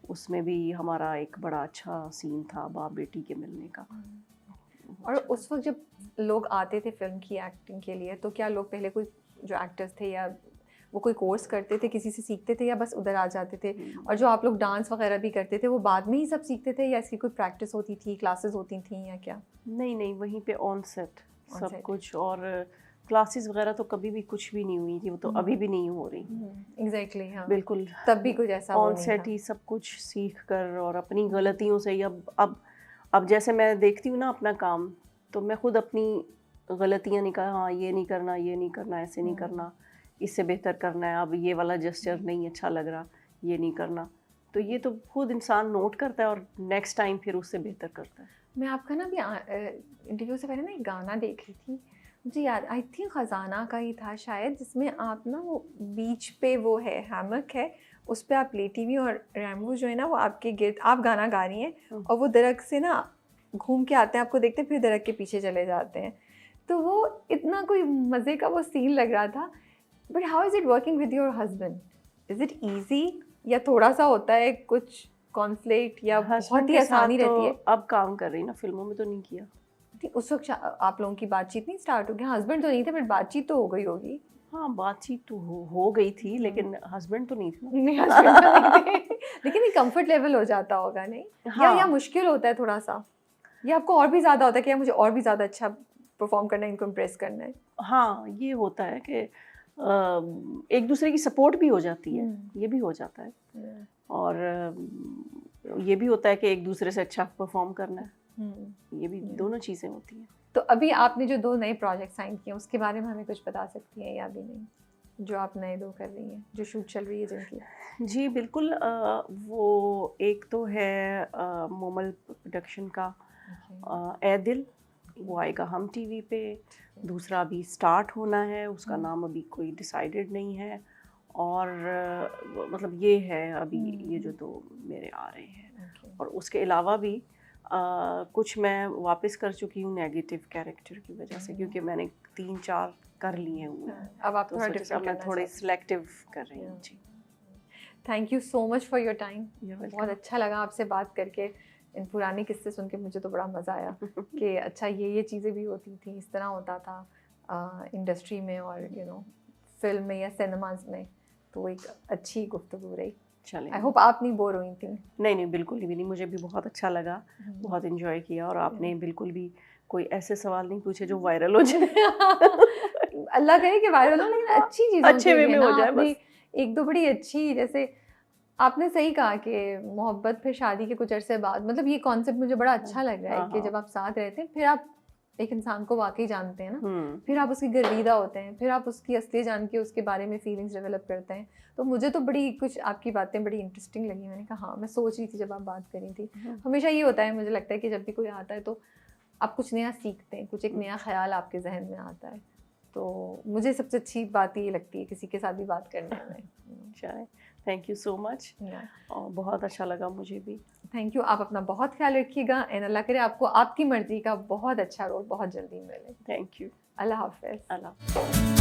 उसमें भी हमारा एक बड़ा अच्छा सीन था बाप बेटी के मिलने का। और उस वक्त जब लोग आते थे फिल्म की एक्टिंग के लिए, तो क्या लोग पहले कोई जो एक्टर्स थे या वो कोई कोर्स करते थे, किसी से सीखते थे, या बस उधर आ जाते थे? और जो आप लोग डांस वगैरह भी करते थे वो बाद में ही सब सीखते थे, या इसकी कोई प्रैक्टिस होती थी, क्लासेस होती थी, या क्या? नहीं, वहीं पे ऑन सेट सब कुछ। और क्लासेस वगैरह तो कभी भी कुछ भी नहीं हुई थी, वो तो अभी भी नहीं हो रही। एग्जैक्टली हाँ, बिल्कुल तब भी कुछ ऐसा वो ऑन नहीं सेट था। ही सब कुछ सीख कर और अपनी गलतियों से ही अब जैसे मैं देखती हूँ ना अपना काम, तो मैं खुद अपनी गलतियाँ निकाल, हाँ ये नहीं करना, ये नहीं करना, ऐसे नहीं करना, इससे बेहतर करना है, अब ये वाला जेस्चर नहीं अच्छा लग रहा, ये नहीं करना। तो ये तो खुद इंसान नोट करता है और नेक्स्ट टाइम फिर उससे बेहतर करता है। मैं आपका ना भी इंटरव्यू से पहले ना एक गाना देख रही थी, मुझे याद, आई थिंक खजाना का ही था शायद, जिसमें आप ना वो बीच पे वो है हैमक है, उस पर आप लेटी हुई और रैम्बो जो है ना वो आपके गिर्द, आप गाना गा रही हैं और वो दरख्त से ना घूम के आते हैं, आपको देखते हैं, फिर दरख्त के पीछे चले जाते हैं। तो वो इतना कोई मज़े का वो सीन लग रहा था। But how is it working with your husband? Is it easy या थोड़ा सा होता है कुछ कॉन्फ्लिक्ट या बहुत ही आसानी रहती है? अब काम कर रही ना, फिल्मों में तो नहीं किया। ठीक, उस वक्त आप लोगों की बातचीत नहीं स्टार्ट हो गई? हस्बैंड तो नहीं थे बट बातचीत तो हो गई होगी। हाँ बातचीत तो हो गई थी, लेकिन हस्बैंड तो नहीं थे ना। नहीं, husband तो नहीं थे। लेकिन एक कंफर्ट लेवल हो जाता होगा नहीं? हाँ। या मुश्किल होता है थोड़ा सा, या आपको और भी ज़्यादा होता है कि यार मुझे और भी ज़्यादा अच्छा परफॉर्म करना है, इनको इम्प्रेस करना है? हाँ ये होता है कि एक दूसरे की सपोर्ट भी हो जाती है, ये भी हो जाता है, और ये भी होता है कि एक दूसरे से अच्छा परफॉर्म करना है, ये भी दोनों चीज़ें होती हैं। तो अभी आपने जो 2 नए प्रोजेक्ट साइन किए उसके बारे में हमें कुछ बता सकती हैं या अभी नहीं, जो आप नए 2 कर रही हैं, जो शूट चल रही है जिनकी? जी बिल्कुल, वो एक तो है मोमल प्रोडक्शन का ए दिल, वो आएगा हम टीवी पे। दूसरा अभी स्टार्ट होना है, उसका नाम अभी कोई डिसाइडेड नहीं है, और मतलब ये है अभी ये जो 2 मेरे आ रहे हैं। और उसके अलावा भी कुछ मैं वापस कर चुकी हूँ नेगेटिव कैरेक्टर की वजह से, क्योंकि मैंने 3-4 कर लिए हुए हैं। अब आप तो थोड़ा सोचा डिफरेंट मैं करना थोड़े चाहती हैं। सिलेक्टिव कर रही हूँ। जी thank you so much for your time, You're welcome. बहुत अच्छा लगा आपसे बात करके। इन पुराने किस्से सुन के मुझे तो बड़ा मज़ा आया कि अच्छा ये चीज़ें भी होती थी, इस तरह होता था इंडस्ट्री में और फिल्म में या सिनेमाज में। तो एक अच्छी गुफ्तगू रही। चलें, आई होप आप नहीं बोर हुई थी। नहीं बिल्कुल भी नहीं, मुझे भी बहुत अच्छा लगा, बहुत एंजॉय किया, और आपने बिल्कुल भी कोई ऐसे सवाल नहीं पूछे जो वायरल हो जाए। अल्लाह करे कि वायरल हो, लेकिन अच्छी चीज़ों अच्छे वे में हो जाए बस। 1-2 बड़ी अच्छी, जैसे आपने सही कहा कि मोहब्बत फिर शादी के कुछ अरसे बाद, मतलब ये कॉन्सेप्ट मुझे बड़ा अच्छा लग रहा है कि जब आप साथ रहते हैं फिर आप एक इंसान को वाकई जानते हैं ना, फिर आप उसकी गर्विदा होते हैं, फिर आप उसकी असलियत जान के उसके बारे में फीलिंग्स डेवलप करते हैं। तो मुझे तो बड़ी कुछ आपकी बातें बड़ी इंटरेस्टिंग लगी। मैंने कहा हाँ, मैं सोच रही थी जब आप बात कर रही थी, हमेशा ये होता है, मुझे लगता है कि जब भी कोई आता है तो आप कुछ नया सीखते हैं, कुछ एक नया ख्याल आपके जहन में आता है। तो मुझे सबसे अच्छी बात ये लगती है किसी के साथ भी बात करने में। चलें, थैंक यू सो मच, और बहुत अच्छा लगा मुझे भी। Thank you. आप अपना बहुत ख्याल रखिएगा, एंड अल्लाह करे आपको आपकी मर्जी का बहुत अच्छा रोल बहुत जल्दी मिले। Thank you. अल्लाह हाफ़िज़। अल्लाह।